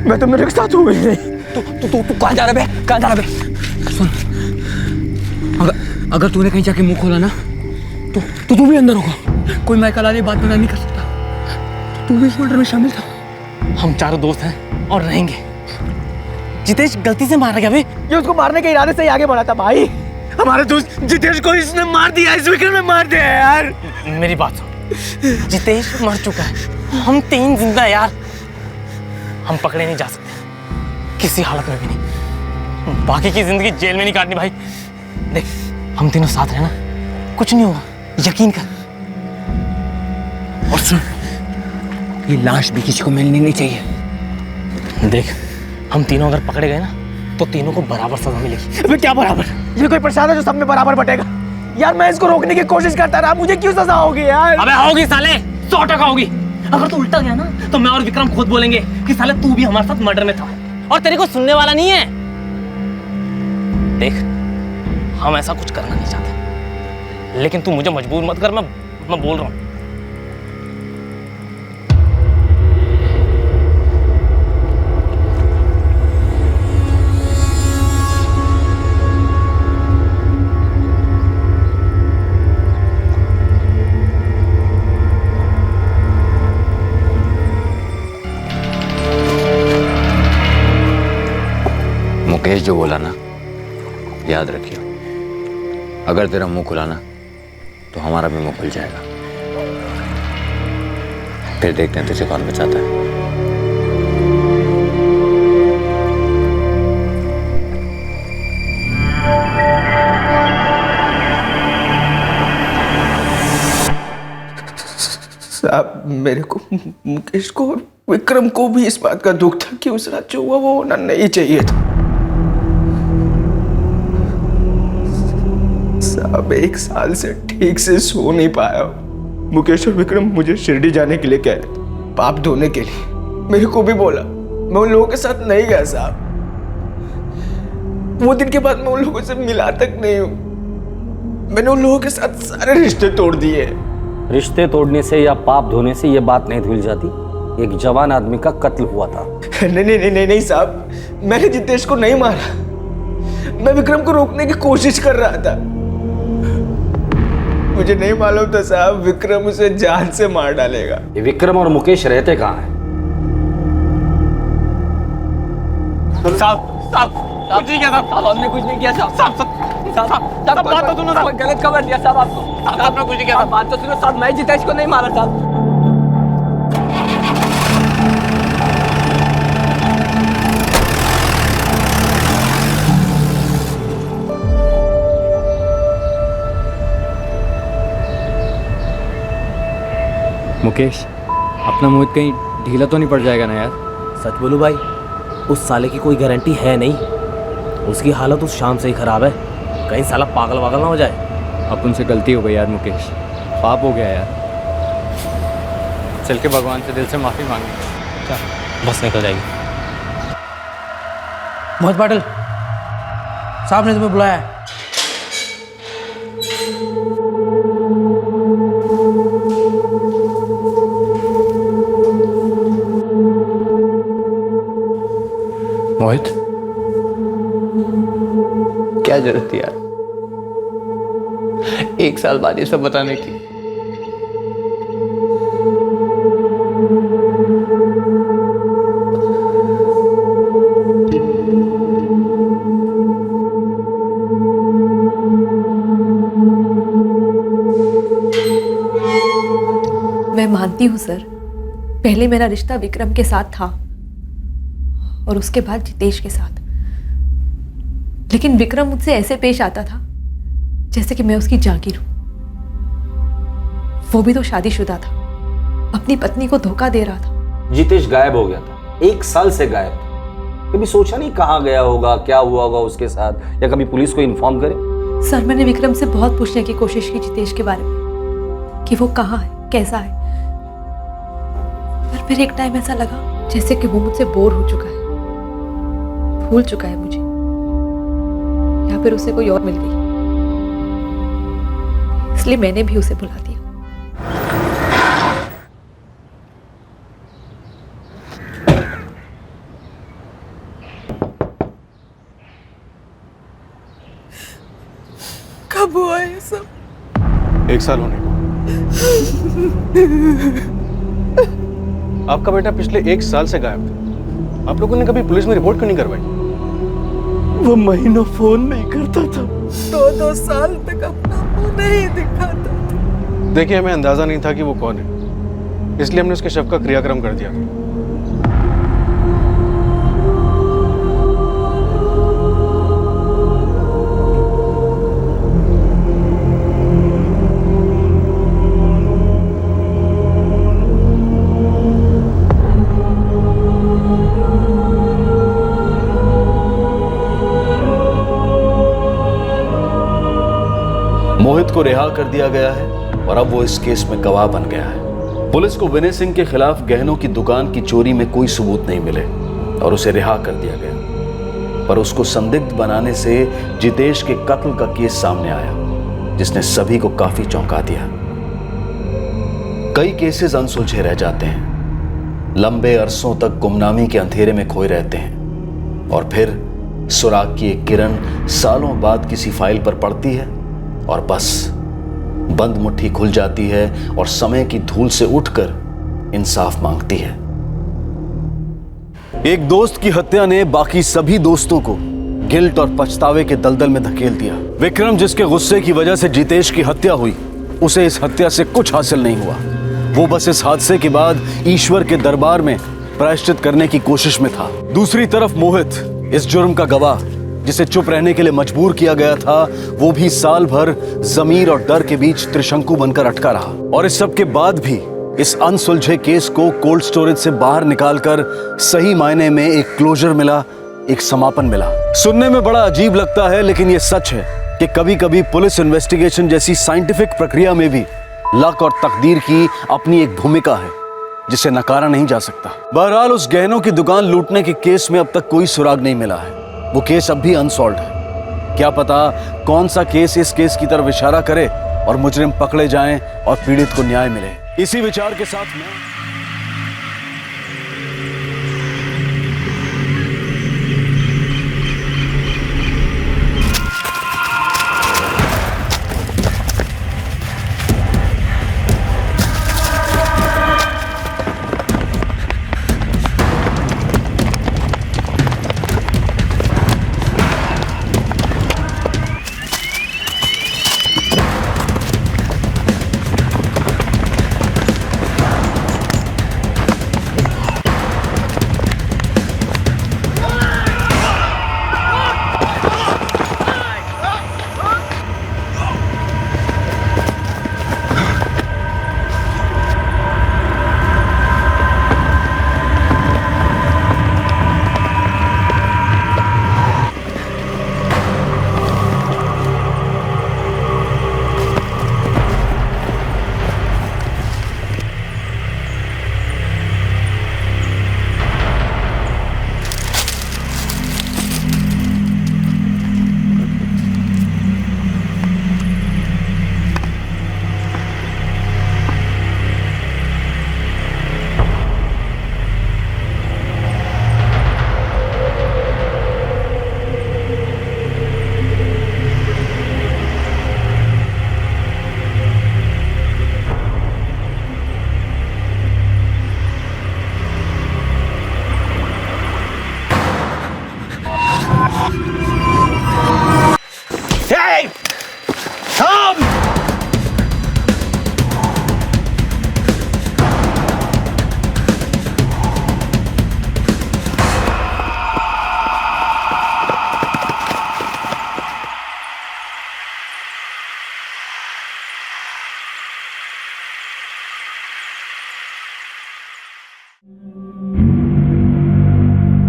मैं तुम दोनों के साथ हुई नहीं। तू कहाँ जा रहा है? कहाँ जा रहा है? सुन, अगर तूने कहीं जाके मुंह खोला ना तो तू भी अंदर होगा। कोई मैं कल बात बना नहीं कर सकता। तू भी इस मर्डर में शामिल था।
हम चारों दोस्त हैं और रहेंगे। जितेश गलती से मार गया बे।
ये उसको मारने के इरादे से ही आगे बढ़ा था भाई। हमारे दोस्त जितेश को इसने मार दिया, इस विक्रम ने मार दिया यार।
मेरी बात सुन, जितेश मर चुका है, हम 3 जिंदा यार। हम पकड़े नहीं जा सकते किसी हालत में भी नहीं। बाकी की जिंदगी जेल में नहीं काटनी भाई। देख, हम तीनों साथ रहना, कुछ नहीं होगा, यकीन कर। और सुन, ये लाश भी किसी को मिलनी नहीं चाहिए। देख, हम तीनों अगर पकड़े गए ना तो तीनों को बराबर सजा मिलेगी। अबे क्या बराबर? ये कोई प्रसाद है जो सब में बराबर बटेगा? यार मैं इसको रोकने की कोशिश करता रहा, मुझे क्यों सजा होगी यार? अबे होगी साले, 100% होगी। अगर तू उल्टा गया ना तो मैं और विक्रम खुद बोलेंगे कि साले तू भी हमारे साथ मर्डर में था और तेरे को सुनने वाला नहीं है। देख, हम ऐसा कुछ करना नहीं चाहते, लेकिन तू मुझे मजबूर मत कर, मैं बोल रहा हूँ।
मुकेश जो बोला ना, याद रखियो, अगर तेरा मुंह खुला ना तो हमारा भी मुंह खुल जाएगा। फिर देखते हैं तुझे कौन बचाता है।
साहब, मेरे को मुकेश को और विक्रम को भी इस बात का दुख था कि उस रात जो हुआ वो होना नहीं चाहिए था। साहब 1 साल से ठीक से सो नहीं पाया हूँ। मुकेश और विक्रम मुझे शिरडी जाने के लिए कह रहे थे, पाप धोने के लिए। मेरे को भी बोला, मैं उन लोगों के साथ नहीं गया साहब। वो दिन के बाद मैं उन लोगों से मिला तक नहीं हूँ। मैंने उन लोगों के साथ सारे रिश्ते तोड़ दिए।
रिश्ते तोड़ने से या पाप धोने से ये बात नहीं धुल जाती। एक जवान आदमी का कत्ल हुआ था।
नहीं साहब, मैंने जितेश को नहीं मारा। मैं विक्रम को रोकने की कोशिश कर रहा था। मुझे नहीं मालूम था साहब, विक्रम उसे जान से मार डालेगा।
ये विक्रम और मुकेश रहते कहाँ हैं?
साहब कुछ नहीं किया साहब, हमने कुछ नहीं किया साहब। साहब बात तो सुनो, गलत खबर दिया साहब आपको। आपने कुछ नहीं किया, बात तो सुनो साहब, मैं जितेश को नहीं मारा साहब।
मुकेश, अपना मोहित कहीं ढीला तो नहीं पड़ जाएगा ना यार?
सच बोलूं भाई, उस साले की कोई गारंटी है नहीं। उसकी हालत उस शाम से ही खराब है, कहीं साला पागल वागल ना हो जाए।
अपन से गलती हो गई यार मुकेश, पाप हो गया यार। चल के भगवान से दिल से माफी मांगे,
बस निकल जाएगी।
मोहित पाटिल साहब ने तुम्हें बुलाया है।
मोहित, क्या जरूरत थी यार 1 साल बाद ये सब बताने की?
मैं मानती हूँ सर, पहले मेरा रिश्ता विक्रम के साथ था और उसके बाद जितेश के साथ। लेकिन विक्रम मुझसे ऐसे पेश आता था जैसे कि मैं उसकी जागीर हूं। वो भी तो शादीशुदा था, अपनी पत्नी को धोखा दे रहा था।
जितेश गायब हो गया था, 1 साल से गायब था। कभी सोचा नहीं कहाँ गया होगा, क्या हुआ होगा उसके साथ, या कभी पुलिस को इन्फॉर्म करे?
सर, मैंने विक्रम से बहुत पूछने की कोशिश की जितेश के बारे में, कि वो कहाँ है, कैसा है। पर फिर एक टाइम ऐसा लगा जैसे कि वो मुझसे बोर हो चुका है, भूल चुका है मुझे, या फिर उसे कोई और मिल गई। इसलिए मैंने भी उसे बुला दिया।
कब हुआ ये सब?
1 साल होने को। आपका बेटा पिछले 1 साल से गायब था। आप लोगों ने कभी पुलिस में रिपोर्ट क्यों नहीं करवाई?
वो महीनों फोन नहीं करता था, 2 साल तक अपना मुंह नहीं दिखाता था।
देखिए, हमें अंदाजा नहीं था कि वो कौन है, इसलिए हमने उसके शव का क्रियाक्रम कर दिया था।
मोहित को रिहा कर दिया गया है और अब वो इस केस में गवाह बन गया है। पुलिस को विनय सिंह के खिलाफ गहनों की दुकान की चोरी में कोई सबूत नहीं मिले और उसे रिहा कर दिया गया, पर उसको संदिग्ध बनाने से जितेश के कत्ल का केस सामने आया, जिसने सभी को काफी चौंका दिया। कई केसेस अनसुलझे रह जाते हैं, लंबे अरसों तक गुमनामी के अंधेरे में खोए रहते हैं, और फिर सुराग की एक किरण सालों बाद किसी फाइल पर पड़ती है और बस बंद मुट्ठी खुल जाती है और समय की धूल से उठकर इंसाफ मांगती है। एक दोस्त की हत्या ने बाकी सभी दोस्तों को गिल्ट और पछतावे के दलदल में धकेल दिया। विक्रम, जिसके गुस्से की वजह से जितेश की हत्या हुई, उसे इस हत्या से कुछ हासिल नहीं हुआ। वो बस इस हादसे के बाद ईश्वर के दरबार में प्रायश्चित करने की कोशिश में था। दूसरी तरफ मोहित, इस जुर्म का गवाह, जिसे चुप रहने के लिए मजबूर किया गया था, वो भी साल भर ज़मीर और डर के बीच त्रिशंकु बनकर अटका रहा। और इस सब के बाद भी इस अनसुलझे केस को कोल्ड स्टोरेज से बाहर निकालकर सही मायने में एक क्लोजर मिला, एक समापन मिला। सुनने में बड़ा अजीब लगता है, लेकिन ये सच है कि कभी कभी पुलिस इन्वेस्टिगेशन जैसी साइंटिफिक प्रक्रिया में भी लक और तकदीर की अपनी एक भूमिका है जिसे नकारा नहीं जा सकता। बहरहाल उस गहनों की दुकान लूटने के केस में अब तक कोई सुराग नहीं मिला है। वो केस अब भी अनसॉल्व है। क्या पता कौन सा केस इस केस की तरफ इशारा करे और मुजरिम पकड़े जाएं और पीड़ित को न्याय मिले। इसी विचार के साथ मैं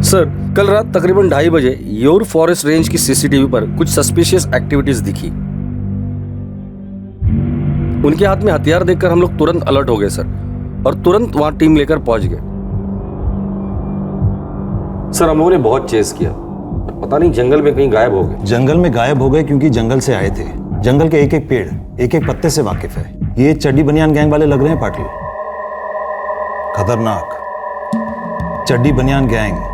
सर, कल रात तकरीबन 2:30 बजे योर फॉरेस्ट रेंज की सीसीटीवी पर कुछ सस्पिशियस एक्टिविटीज दिखी। उनके हाथ में हथियार देखकर हम लोग तुरंत अलर्ट हो गए सर, और तुरंत वहां टीम लेकर पहुंच गए। सर, हम लोगों ने बहुत चेस किया, पता नहीं जंगल में कहीं गायब हो गए।
जंगल में गायब हो गए क्योंकि जंगल से आए थे। जंगल के एक एक पेड़, एक एक पत्ते से वाकिफ है। ये चड्डी बनियान गैंग वाले लग रहे हैं पाटिल। खतरनाक चड्डी बनियान गैंग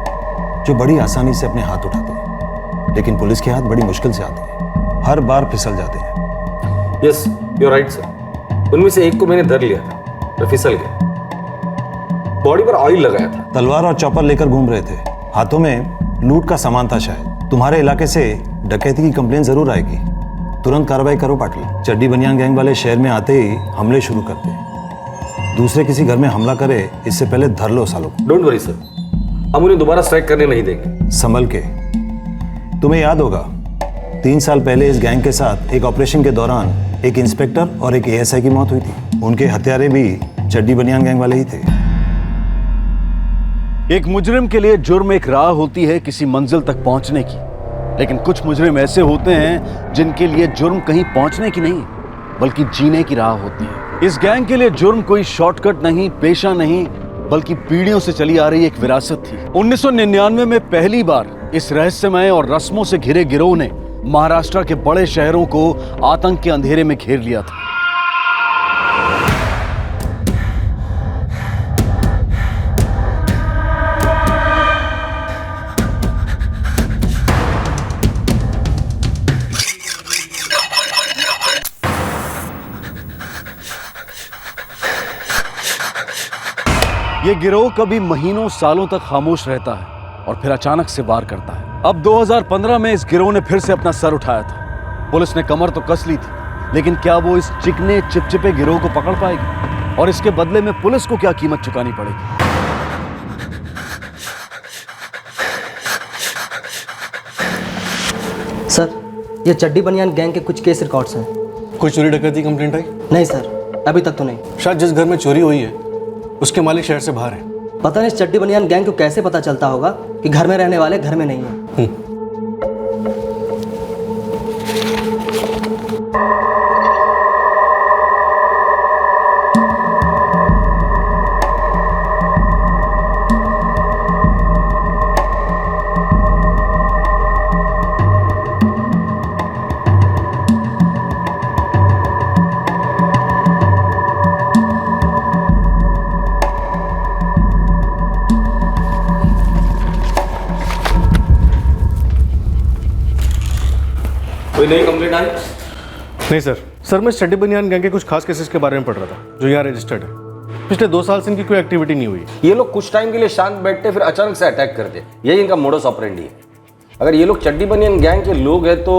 जो बड़ी आसानी से अपने हाथ उठाते हैं, लेकिन पुलिस के हाथ बड़ी मुश्किल से आते हैं, हर बार फिसल जाते हैं।
Yes, you are right sir. उनमें से एक को मैंने धर लिया था, तो फिसल गया। बॉडी पर ऑयल लगाया था।
तलवार और चॉपर लेकर घूम रहे थे। हाथों में लूट का सामान था शायद। तुम्हारे इलाके से डकैती की कंप्लेन जरूर आएगी। तुरंत कार्रवाई करो पाटिल। चड्डी बनियान गैंग वाले शहर में आते ही हमले शुरू करते हैं। दूसरे किसी घर में हमला करे इससे पहले धर लो सालों।
डोंट वरी सर, हम उन्हें दोबारा स्ट्राइक करने नहीं देंगे।
संभल के। तुम्हें याद होगा 3 साल पहले इस गैंग के साथ एक ऑपरेशन के दौरान एक इंस्पेक्टर और एक एएसआई की मौत हुई थी। उनके हत्यारे भी चड्डी बनियान गैंग वाले ही थे।
एक मुजरिम के लिए जुर्म एक राह होती है किसी मंजिल तक पहुंचने की, लेकिन कुछ मुजरिम ऐसे होते हैं जिनके लिए जुर्म कहीं पहुंचने की नहीं बल्कि जीने की राह होती है। इस गैंग के लिए जुर्म कोई शॉर्टकट नहीं, पेशा नहीं, बल्कि पीढ़ियों से चली आ रही एक विरासत थी। 1999 में पहली बार इस रहस्यमय और रस्मों से घिरे गिरोह ने महाराष्ट्र के बड़े शहरों को आतंक के अंधेरे में घेर लिया था। ये गिरोह कभी महीनों सालों तक खामोश रहता है और फिर अचानक से वार करता है। अब 2015 में इस गिरोह ने फिर से अपना सर उठाया था। पुलिस ने कमर तो कस ली थी, लेकिन क्या वो इस चिकने चिपचिपे गिरोह को पकड़ पाएगी? और इसके बदले में पुलिस को क्या कीमत चुकानी पड़ेगी?
सर, ये चड्डी बनियान गैंग के कुछ केस रिकॉर्ड्स हैं।
कोई चोरी डकैती कंप्लेंट आई?
नहीं सर, अभी तक तो नहीं।
शायद जिस घर में चोरी हुई है उसके मालिक शहर से बाहर है।
पता नहीं इस चड्डी बनियान गैंग को कैसे पता चलता होगा कि घर में रहने वाले घर में नहीं है।
नहीं सर मैं स्टडी बनियान गैंग के कुछ खास केसेस के बारे में पढ़ रहा था जो यहाँ रजिस्टर्ड है। पिछले 2 साल से इनकी कोई एक्टिविटी नहीं हुई।
ये लोग कुछ टाइम के लिए शांत बैठते फिर अचानक से अटैक करते, यही इनका मोडस ऑपरेंडी है। अगर ये लोग चड्डी बनियान गैंग के लोग हैं तो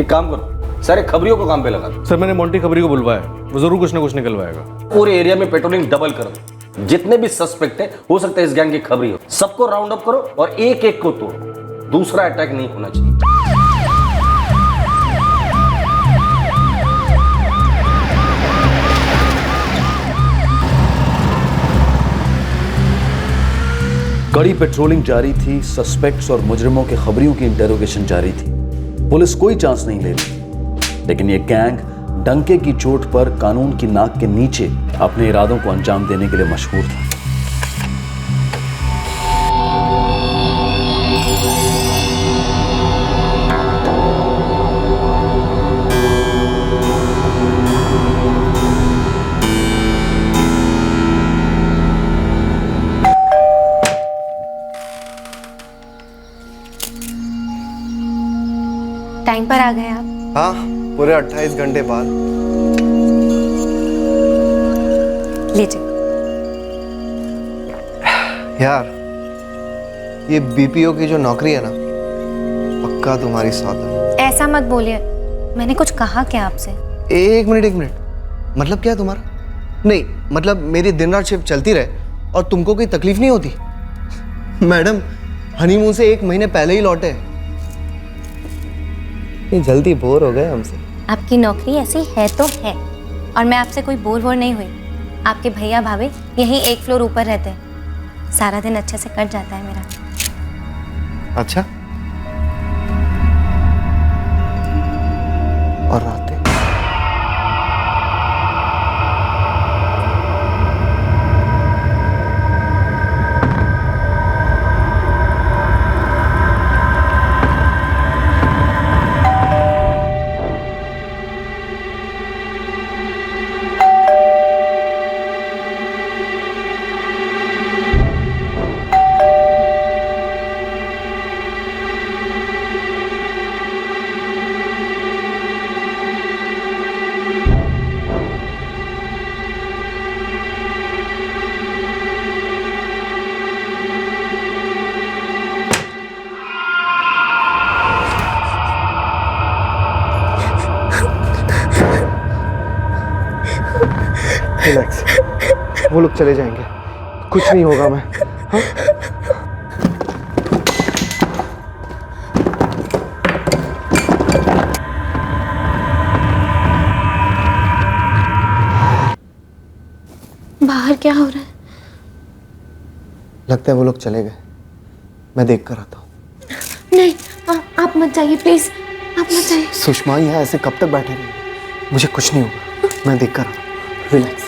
एक काम करो, सारे खबरियों को काम पे लगा दो।
सर मैंने मोंटी खबरी को बुलवाया, वो जरूर कुछ ना कुछ निकलवाएगा।
पूरे एरिया में पेट्रोलिंग डबल कर दो, जितने भी सस्पेक्ट है हो सकता है इस गैंग की खबरी हो, सबको राउंड अप करो और एक एक को तोड़ो। दूसरा अटैक नहीं होना चाहिए।
कड़ी पेट्रोलिंग जारी थी, सस्पेक्ट्स और मुजरिमों के खबरियों की इंटेरोगेशन जारी थी। पुलिस कोई चांस नहीं ले रही, लेकिन ये गैंग डंके की चोट पर कानून की नाक के नीचे अपने इरादों को अंजाम देने के लिए मशहूर था।
टाइम पर आ गए आप?
हाँ, पूरे 28 घंटे बाद।
लीजिए।
यार, ये बीपीओ की जो नौकरी है ना, पक्का तुम्हारी साथ।
ऐसा मत बोलिए, मैंने कुछ कहा क्या आपसे?
एक मिनट। मतलब क्या तुम्हारा? नहीं, मतलब मेरी दिन रात शिफ्ट चलती रहे और तुमको कोई तकलीफ नहीं होती? मैडम हनीमून से 1 महीने पहले ही लौटे, जल्दी बोर हो गए हमसे।
आपकी नौकरी ऐसी है तो है, और मैं आपसे कोई बोर नहीं हुई। आपके भैया भाभी यहीं 1 फ्लोर ऊपर रहते हैं, सारा दिन अच्छे से कट जाता है मेरा।
अच्छा, और रातें? रिलैक्स, वो लोग चले जाएंगे, कुछ नहीं होगा। मैं हाँ?
बाहर क्या हो रहा है?
लगता है वो लोग चले गए, मैं देख कर आता हूँ।
नहीं, आप मत जाइए प्लीज, आप मत जाइए।
सुषमा यहाँ ऐसे कब तक बैठे रहेंगे? मुझे कुछ नहीं होगा, मैं देख कर आता हूँ। रिलैक्स।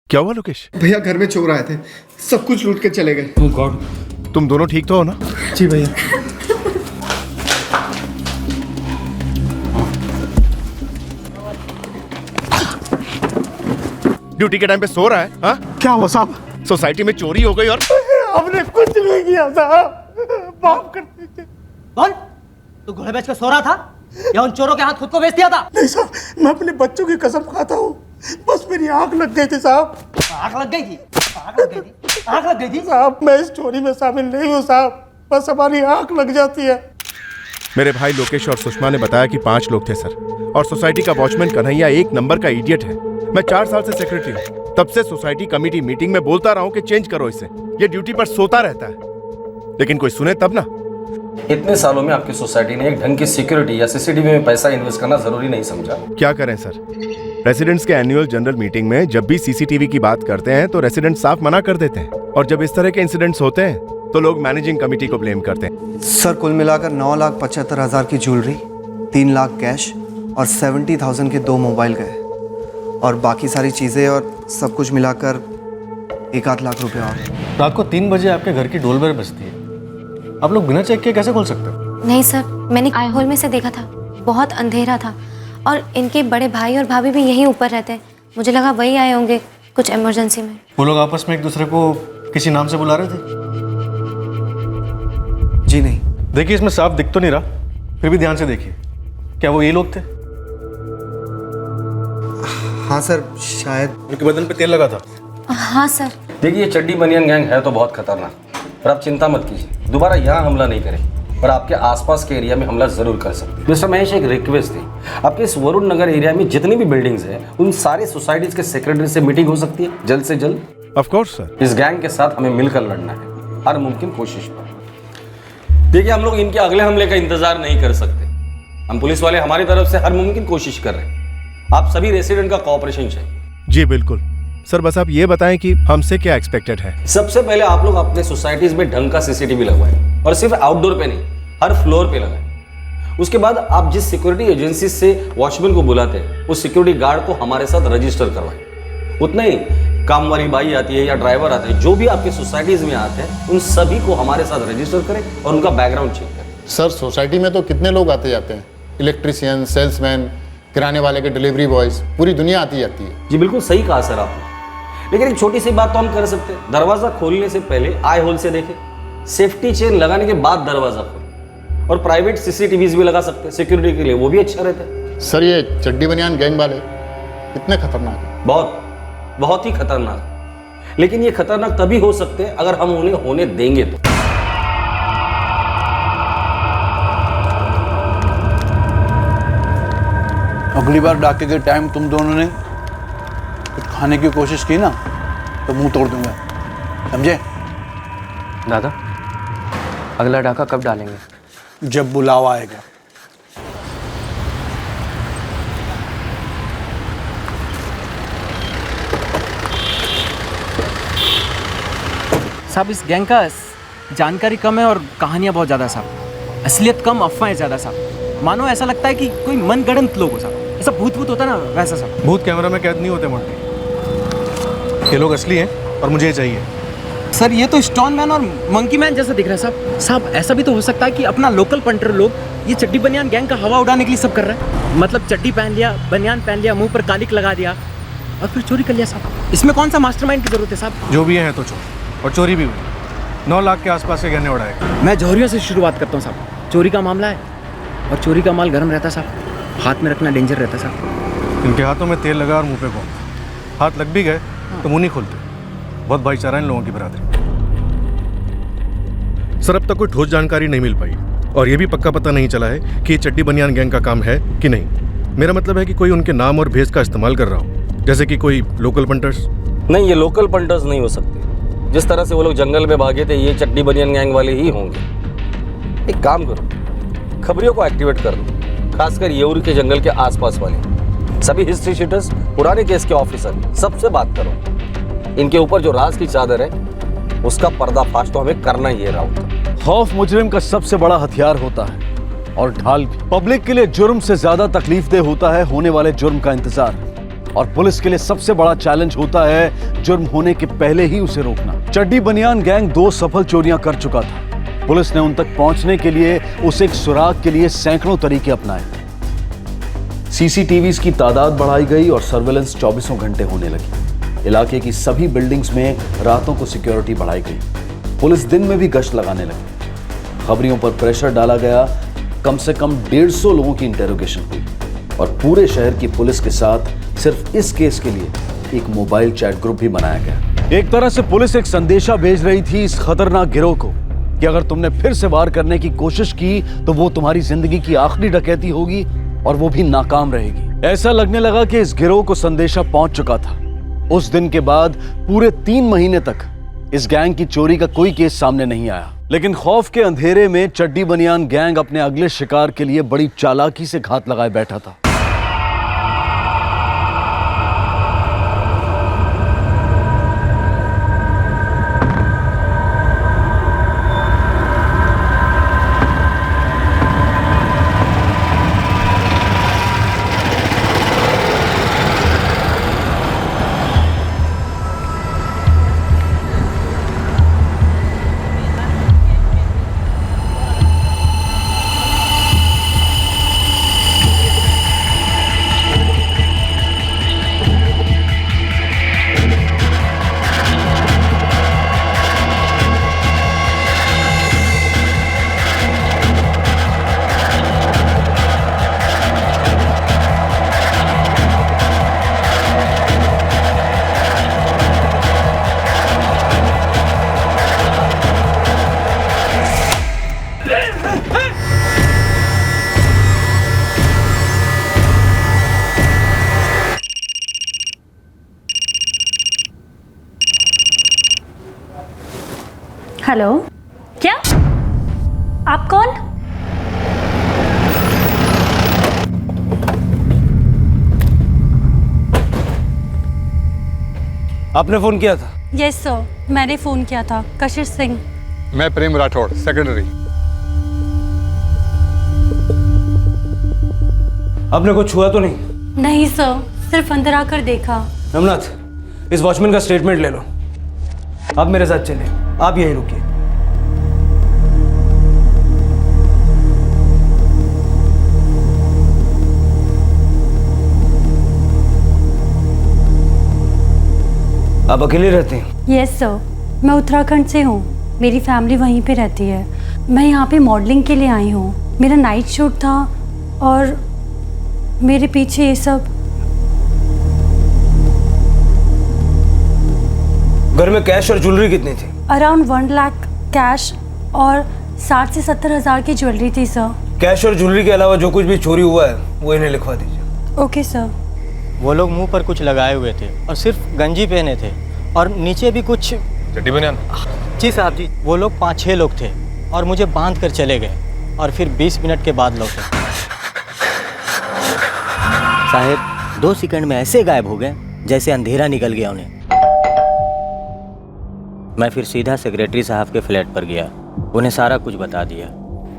क्या हुआ लोकेश?
भैया घर में चोर आए थे, सब कुछ लूट के चले गए।
ओह गॉड, तुम दोनों ठीक तो हो ना?
जी भैया।
ड्यूटी के टाइम पे सो रहा है? हाँ? क्या हुआ साहब? सोसाइटी में चोरी हो गई और
हमने कुछ नहीं किया साहब, माफ कर दीजिए।
कौन? तू घोड़े बेच कर सो रहा था या उन चोरों के हाथ खुद को बेच दिया था?
नहीं साहब, मैं अपने बच्चों की कसम खाता हूँ, बस मेरी आंख लग गई थी साहब।
आंख लग गई थी? आंख लग गई थी? आंख लग गई थी?
साहब मैं इस चोरी में शामिल नहीं हूँ साहब, बस हमारी आंख लग जाती है।
मेरे भाई लोकेश और सुषमा ने बताया कि 5 लोग थे सर, और सोसाइटी का वॉचमैन कन्हैया 1 नंबर का इडियट है। मैं 4 साल से सेक्रेटरी हूँ, तब से सोसाइटी कमेटी मीटिंग में बोलता रहा हूँ कि चेंज करो इसे, ये ड्यूटी पर सोता रहता है, लेकिन कोई सुने तब ना।
इतने सालों में आपकी सोसाइटी ने एक ढंग की सिक्योरिटी या सीसीटीवी में पैसा इन्वेस्ट करना जरूरी नहीं समझा।
क्या करें सर, रेसिडेंट्स के एनुअल जनरल मीटिंग में जब भी सीसीटीवी की बात करते हैं तो रेसिडेंट साफ मना कर देते हैं, और जब इस तरह के इंसिडेंट्स होते हैं तो लोग मैनेजिंग कमेटी को ब्लेम करते हैं।
सर कुल मिलाकर 9,75,000 की ज्वेलरी, 3 लाख कैश और 70,000 के 2 मोबाइल गए, और बाकी सारी चीजें और सब कुछ मिलाकर 1-8 लाख रुपए और।
रात को 3 बजे आपके घर की डोर बेल बजती है, आप लोग बिना चेक किए कैसे खोल सकते हो?
नहीं सर, मैंने आई हॉल में से देखा था, बहुत अंधेरा था और इनके बड़े भाई और भाभी भी यहीं ऊपर रहते हैं। मुझे लगा वही आए होंगे कुछ इमरजेंसी में।
वो लोग आपस में एक दूसरे को किसी नाम से बुला रहे थे?
जी नहीं।
देखिए इसमें साफ दिख तो नहीं रहा, फिर भी ध्यान से देखिए। क्या वो ये लोग थे?
हाँ सर, शायद।
उनके बदन पे तेल लगा था?
हाँ सर।
देखिए ये चड्डी बनियान गैंग है तो बहुत खतरनाक, पर आप चिंता मत कीजिए, दोबारा यहाँ हमला नहीं करें, पर आपके आसपास के एरिया में हमला जरूर कर सकते हैं। मिस्टर महेश, एक रिक्वेस्ट थी, आपके इस वरुण नगर एरिया में जितनी भी बिल्डिंग्स हैं उन सारे सोसाइटीज के सेक्रेटरी से मीटिंग हो सकती है जल्द से जल्द?
Of course sir.
इस गैंग के साथ हमें मिलकर लड़ना है हर मुमकिन कोशिश पर। देखिए हम लोग इनके अगले हमले का इंतजार नहीं कर सकते, हम पुलिस वाले हमारी तरफ से हर मुमकिन कोशिश कर रहे हैं, आप सभी रेसिडेंट का कोऑपरेशन चाहिए।
जी बिल्कुल सर, बस आप ये बताएं कि हमसे क्या एक्सपेक्टेड है।
सबसे पहले आप लोग अपने सोसाइटीज में ढंग का सीसीटीवी लगवाएं और सिर्फ आउटडोर पे नहीं, हर फ्लोर पे लगाएं। उसके बाद आप जिस सिक्योरिटी एजेंसी से वॉचमैन को बुलाते हैं उस सिक्योरिटी गार्ड को हमारे साथ रजिस्टर करवाएं। उतना ही काम वाली बाई आती है या ड्राइवर आते हैं, जो भी आपके सोसाइटीज में आते हैं उन सभी को हमारे साथ रजिस्टर करें और उनका बैकग्राउंड चेक करें।
सर सोसाइटी में तो कितने लोग आते जाते हैं, इलेक्ट्रिशियन, सेल्समैन, किराने वाले के डिलीवरी बॉयज, पूरी दुनिया आती जाती है।
जी बिल्कुल सही कहा सर आपने, लेकिन एक छोटी सी बात तो हम कर सकते हैं, दरवाजा खोलने से पहले आई होल से देखें, सेफ्टी चेन लगाने के बाद दरवाजा खोलें और प्राइवेट सीसीटीवीज भी लगा सकते हैं सिक्योरिटी के लिए, वो भी अच्छा रहता है।
सर ये चड्डी बनियान गैंग वाले कितने खतरनाक है?
बहुत ही खतरनाक, लेकिन ये खतरनाक तभी हो सकते हैं अगर हम उन्हें होने देंगे तो।
अगली बार डाके के टाइम तुम दोनों ने कुछ खाने की कोशिश की ना तो मुंह तोड़ दूंगा, समझे?
दादा अगला डाका कब डालेंगे?
जब बुलावा आएगा।
साहब इस गैंग का जानकारी कम है और कहानियां बहुत ज़्यादा साहब, असलियत कम, अफवाहें ज़्यादा साहब। मानो ऐसा लगता है कि कोई मनगढ़ंत लोग हो साहब, ऐसा भूत होता है ना वैसा साहब।
भूत कैमरा में कैद नहीं होते मोटी, ये लोग असली हैं और मुझे चाहिए।
सर ये तो स्टोन मैन और मंकी मैन जैसा दिख रहा है साहब। साहब ऐसा भी तो हो सकता है कि अपना लोकल पंटर लोग ये चड्डी बनियान गैंग का हवा उड़ाने के लिए सब कर रहा है, मतलब चड्डी पहन लिया, बनियान पहन लिया, मुंह पर कालिक लगा दिया और फिर चोरी कर लिया साहब। इसमें कौन सा मास्टरमाइंड की जरूरत है साहब?
जो भी है तो चोर, और चोरी भी हुई, 9 लाख के आसपास के गहने उड़ाए।
मैं जौहरियों से शुरुआत करता हूँ साहब। चोरी का मामला है और चोरी का माल गर्म रहता है साहब, हाथ में रखना डेंजर रहता है साहब।
इनके हाथों में तेल लगा और मुंह पे घूम, हाथ लग भी गए तो मुंह नहीं खोलते। बहुत भाईचारा इन लोगों की बरादरी। सर अब तक कोई ठोस जानकारी नहीं मिल पाई और ये भी पक्का पता नहीं चला है कि ये चड्डी बनियान गैंग का काम है कि नहीं। मेरा मतलब है कि कोई उनके नाम और भेष का इस्तेमाल कर रहा हो, जैसे कि कोई लोकल पंटर्स।
नहीं, ये लोकल पंटर्स नहीं हो सकते, जिस तरह से वो लोग जंगल में भागे थे ये चड्डी बनियान गैंग वाले ही होंगे। एक काम करो, खबरियों को एक्टिवेट कर दो, खासकर येउर के जंगल के आसपास वाले सभी हिस्ट्री शीटर्स, पुराने केस के ऑफिसर, सबसे बात करो। इनके ऊपर जो राज की चादर है उसका पर्दाफाश तो हमें करना ही है राउत।
खौफ मुजरिम का सबसे बड़ा हथियार होता है और ढाल भी। पब्लिक के लिए जुर्म से ज्यादा तकलीफदेह होता है होने वाले जुर्म का इंतजार, और पुलिस के लिए सबसे बड़ा चैलेंज होता है जुर्म होने के पहले ही उसे रोकना। चड्डी बनियान गैंग 2 सफल चोरियां कर चुका था। पुलिस ने उन तक पहुंचने के लिए उस एक सुराग के लिए सैकड़ों तरीके अपनाए। सीसीटीवीज की तादाद बढ़ाई गई और सर्वेलेंस 24 घंटे होने लगी। इलाके की सभी बिल्डिंग्स में रातों को सिक्योरिटी बढ़ाई गई। पुलिस दिन में भी गश्त लगाने लगी। खबरियों पर प्रेशर डाला गया। कम से कम 150 लोगों की इंटेरोगेशन हुई और पूरे शहर की पुलिस के साथ सिर्फ इस केस के लिए एक मोबाइल चैट ग्रुप भी बनाया गया। एक तरह से पुलिस एक संदेशा भेज रही थी इस खतरनाक गिरोह को कि अगर तुमने फिर से वार करने की कोशिश की तो वो तुम्हारी जिंदगी की आखिरी डकैती होगी और वो भी नाकाम रहेगी। ऐसा लगने लगा कि इस गिरोह को संदेशा पहुंच चुका था। उस दिन के बाद पूरे 3 महीने तक इस गैंग की चोरी का कोई केस सामने नहीं आया। लेकिन खौफ के अंधेरे में चड्डी बनियान गैंग अपने अगले शिकार के लिए बड़ी चालाकी से घात लगाए बैठा था।
हेलो, क्या आप कौन?
आपने फोन किया था?
यस सर, मैंने फोन किया था। कशिश सिंह।
मैं प्रेम राठौड़, सेक्रेटरी।
आपने कुछ छुआ तो नहीं?
नहीं सर, सिर्फ अंदर आकर देखा।
नमनाथ, इस वॉचमैन का स्टेटमेंट ले लो। आप मेरे साथ चलें, आप यहीं रुकिए। आप अकेले रहते हैं?
यस सर, मैं उत्तराखंड से हूँ। मेरी फैमिली वहीं पे रहती है। मैं यहाँ पे मॉडलिंग के लिए आई हूँ। मेरा नाइट शूट था और मेरे पीछे ये सब।
घर में कैश और ज्वेलरी कितनी थी?
अराउंड 1 लाख कैश और 60 से 70 हज़ार की ज्वेलरी थी सर।
कैश और ज्वेलरी के अलावा जो कुछ भी चोरी हुआ है वो इन्हें लिखवा दीजिए।
Okay sir.
वो लोग मुंह पर कुछ लगाए हुए थे और सिर्फ गंजी पहने थे और नीचे भी कुछ
चड्डी बनियान।
जी साहब जी, वो लोग 5-6 लोग थे और मुझे बांध कर चले गए और फिर 20 मिनट के बाद लौटे। साहब 2 सेकंड में ऐसे गायब हो गए जैसे अंधेरा निकल गया उन्हें। मैं फिर सीधा सेक्रेटरी साहब के फ्लैट पर गया, उन्हें सारा कुछ बता दिया।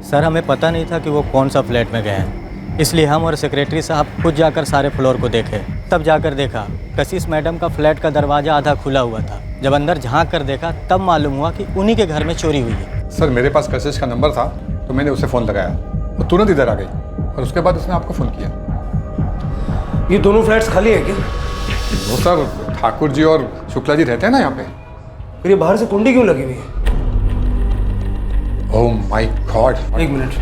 सर हमें पता नहीं था कि वो कौन सा फ्लैट में गए हैं, इसलिए हम और सेक्रेटरी साहब खुद जाकर सारे फ्लोर को देखे। तब जाकर देखा कशिश मैडम का फ्लैट का दरवाज़ा आधा खुला हुआ था। जब अंदर झांक कर देखा तब मालूम हुआ कि उन्हीं के घर में चोरी हुई है।
सर मेरे पास कशिश का नंबर था तो मैंने उसे फ़ोन लगाया, वो तुरंत इधर आ गई और उसके बाद उसने आपको फ़ोन किया।
ये दोनों फ्लैट्स खाली है क्या?
वो सर ठाकुर जी और शुक्ला जी रहते हैं ना यहाँ पे।
फिर ये बाहर से कुंडी क्यों लगी हुई है?
Oh my God.
एक मिनट।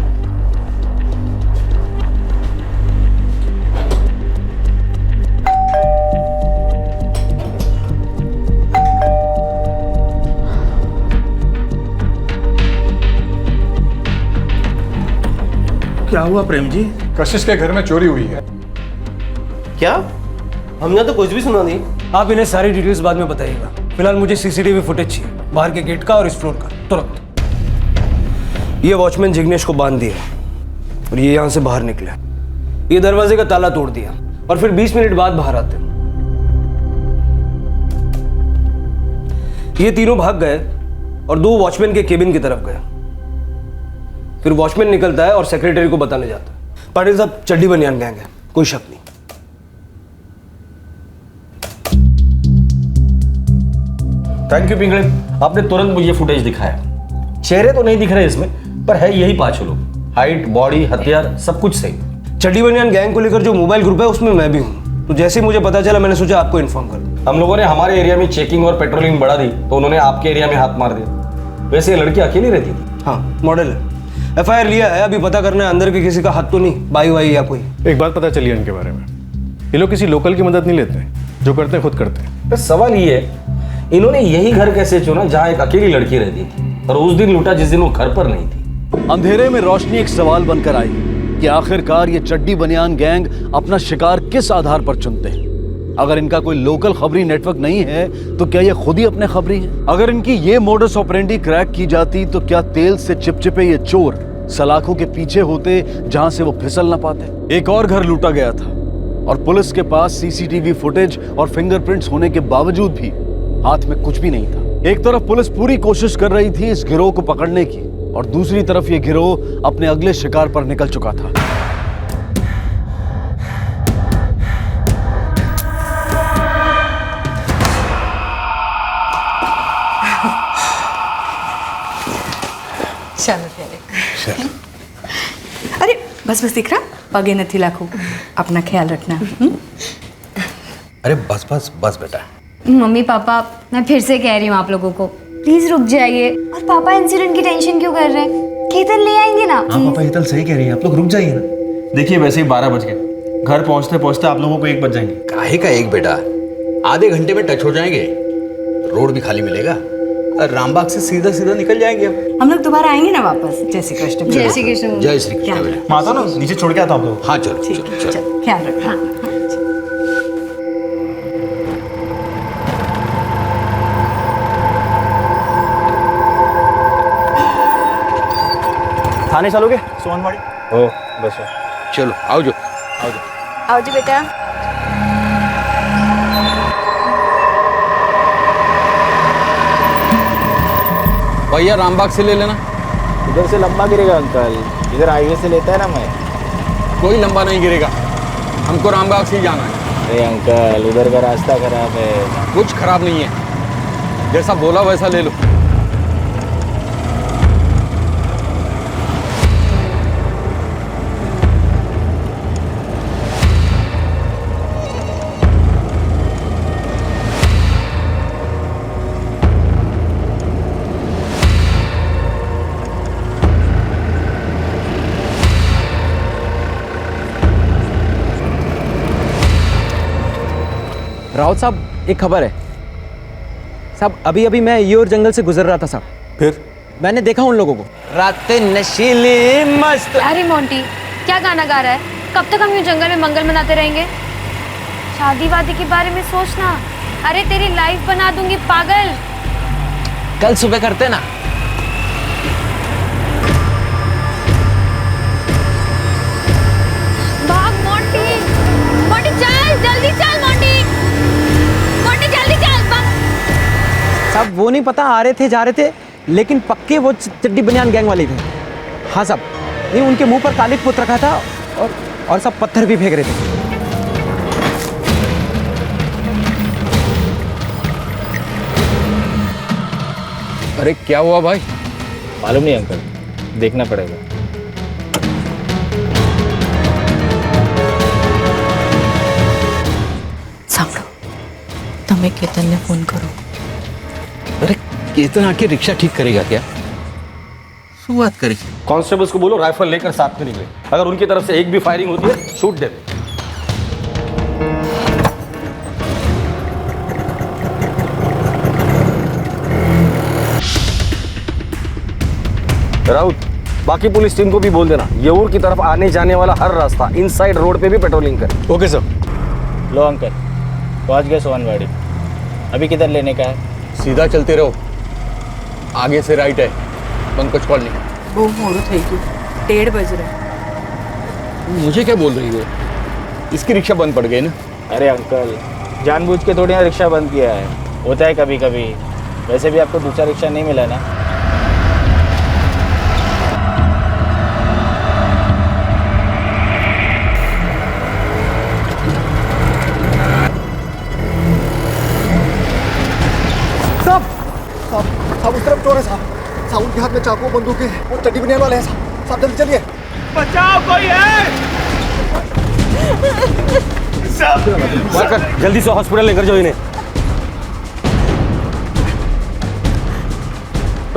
क्या हुआ प्रेम जी?
कशिश के घर में चोरी हुई है।
क्या? हमने तो कुछ भी सुना नहीं। आप इन्हें सारी डिटेल्स बाद में बताइएगा। फिलहाल मुझे सीसीटीवी फुटेज चाहिए, बाहर के गेट का और इस फ्लोर का, तुरंत। ये वॉचमैन जिग्नेश को बांध दिया और ये यहाँ से बाहर निकले। ये दरवाजे का ताला तोड़ दिया और फिर 20 मिनट बाद बाहर आते। ये तीनों भाग गए और 2 वॉचमैन के केबिन की तरफ गए। फिर वॉचमैन निकलता है और सेक्रेटरी को बताने जाता है। पाटिल साहब चड्डी बनियान गैंग है, कोई शक नहीं। थैंक यू पिंगले, आपने तुरंत मुझे फुटेज दिखाया। चेहरे तो नहीं दिख रहे इसमें, पर है यही 5 लोग। हाइट, बॉडी, हथियार सब कुछ सही। चड्डी बनियान गैंग को लेकर जो मोबाइल ग्रुप है उसमें मैं भी हूँ, तो जैसे ही मुझे पता चला मैंने सोचा आपको इन्फॉर्म कर दूं। हम लोगों ने हमारे एरिया में चेकिंग और पेट्रोलिंग बढ़ा दी तो उन्होंने आपके एरिया में हाथ मार दिया। वैसे ये लड़की अकेली रहती थी? हाँ, मॉडल है। FIR लिया है, अभी पता करना है अंदर के किसी का हाथ तो नहीं, बाई वाई या कोई।
एक बात पता चली है इनके बारे में, ये लोग किसी लोकल की मदद नहीं लेते, जो करते हैं खुद करते हैं।
तो सवाल ये है, इन्होंने यही घर कैसे चुना जहाँ एक अकेली लड़की रहती थी और उस दिन लूटा जिस दिन वो घर पर नहीं थी?
अंधेरे में रोशनी एक सवाल बनकर आई कि आखिरकार ये चड्डी बनियान गैंग अपना शिकार किस आधार पर चुनते हैं। अगर इनका कोई लोकल खबरी नेटवर्क नहीं है तो क्या ये खुद ही अपने खबरी हैं? अगर इनकी ये मोडस ऑपरेंडी क्रैक की जाती तो क्या तेल से चिपचिपे ये चोर सलाखों के पीछे होते जहां से वो फिसल ना पाते? एक और घर लूटा गया था और पुलिस के पास CCTV फुटेज और फिंगरप्रिंट्स होने के बावजूद भी हाथ में कुछ भी नहीं था। एक तरफ पुलिस पूरी कोशिश कर रही थी इस गिरोह को पकड़ने की और दूसरी तरफ ये गिरोह अपने अगले शिकार पर निकल चुका था।
ચાલો ત્યારે અરે બસ બસ દીકરા પગે નથી લાખું अपना ख्याल रखना।
अरे बस बस बस बेटा।
मम्मी पापा मैं फिर से कह रही हूँ आप लोगों को प्लीज रुक जाइए। और पापा इंसिडेंट की टेंशन क्यों कर रहे हैं? केतन ले आएंगे ना।
हाँ पापा हीतल सही कह रही है, आप लोग रुक जाइए ना। देखिए वैसे ही 12 बज गए, घर पहुंचते पहुंचते आप लोगों को 1 बज जाएंगे।
काहे का 1 बेटा, आधे घंटे में टच हो जाएंगे, रोड भी खाली मिलेगा और रामबाग से सीधा सीधा निकल जाएंगे। अब
हम लोग दोबारा आएंगे ना वापस। जय श्री कृष्ण।
जय श्री कृष्ण।
जय श्री कृष्ण।
माता ना नीचे छोड़ के आता आप लोग।
हाँ चलो चलो
ख्याल रखना।
थाने चलोगे सोनवाड़ी? हो बस
चलो आओ जो
आओ जी बेटा।
भैया रामबाग से ले लेना।
इधर से लंबा गिरेगा अंकल, इधर हाईवे से लेता है ना मैं।
कोई लंबा नहीं गिरेगा, हमको रामबाग से ही जाना है।
अरे अंकल उधर का रास्ता खराब है।
कुछ खराब नहीं है, जैसा बोला वैसा ले लो।
राउत साहब एक खबर है साहब। अभी अभी मैं ये और जंगल से गुजर रहा था साहब, फिर मैंने देखा उन लोगों को रातें नशीली मस्त।
अरे मोंटी क्या गाना गा रहा है? कब तक हम यूं जंगल में मंगल मनाते रहेंगे? शादी वादी के बारे में सोचना। अरे तेरी लाइफ बना दूंगी पागल।
कल सुबह करते ना।
भाग मोंटी, मोंटी चल जल्दी चल मोंटी, मोंटी जल्दी चल भाग।
साहब वो नहीं पता आ रहे थे जा रहे थे, लेकिन पक्के वो चड्डी बनियान गैंग वाले थे। हाँ साहब, नहीं उनके मुंह पर कालिक पुत रखा था और सब पत्थर भी फेंक रहे थे।
अरे क्या हुआ भाई?
मालूम नहीं अंकल, देखना पड़ेगा।
સાંભળો, તમે કેતનને ફોન કરો।
अरे केतन आके रिक्शा ठीक करेगा क्या? શું વાત કરી?
कांस्टेबल्स को बोलो राइफल लेकर साथ में निकले। अगर उनकी तरफ से एक भी फायरिंग होती है शूट दे। राउत, बाकी पुलिस टीम को भी बोल देना येऊर की तरफ आने जाने वाला हर रास्ता इनसाइड रोड पे भी पेट्रोलिंग करे।
Okay sir. लो अंकल पहुंच गए सोनवाड़ी। अभी किधर लेने का है?
सीधा चलते रहो, आगे से राइट है पंकज कॉलोनी।
બહુ મોડું થઈ ગયું, 1:30 बज रहे।
मुझे क्या बोल रही हो? इसकी रिक्शा बंद पड़ गई ना।
अरे अंकल जानबूझ के थोड़ी ना रिक्शा बंद किया है, होता है कभी कभी। वैसे भी आपको दूसरा रिक्शा नहीं मिला ना।
साहब उस तरफ चोर है साहब। साहब के हाथ में चाकू बंदूक है और चड्डी बनियान वाले हैं साहब। साहब जल्दी चलिए।
बचाओ कोई है?
जल्दी से हॉस्पिटल लेकर जाओ इन्हें।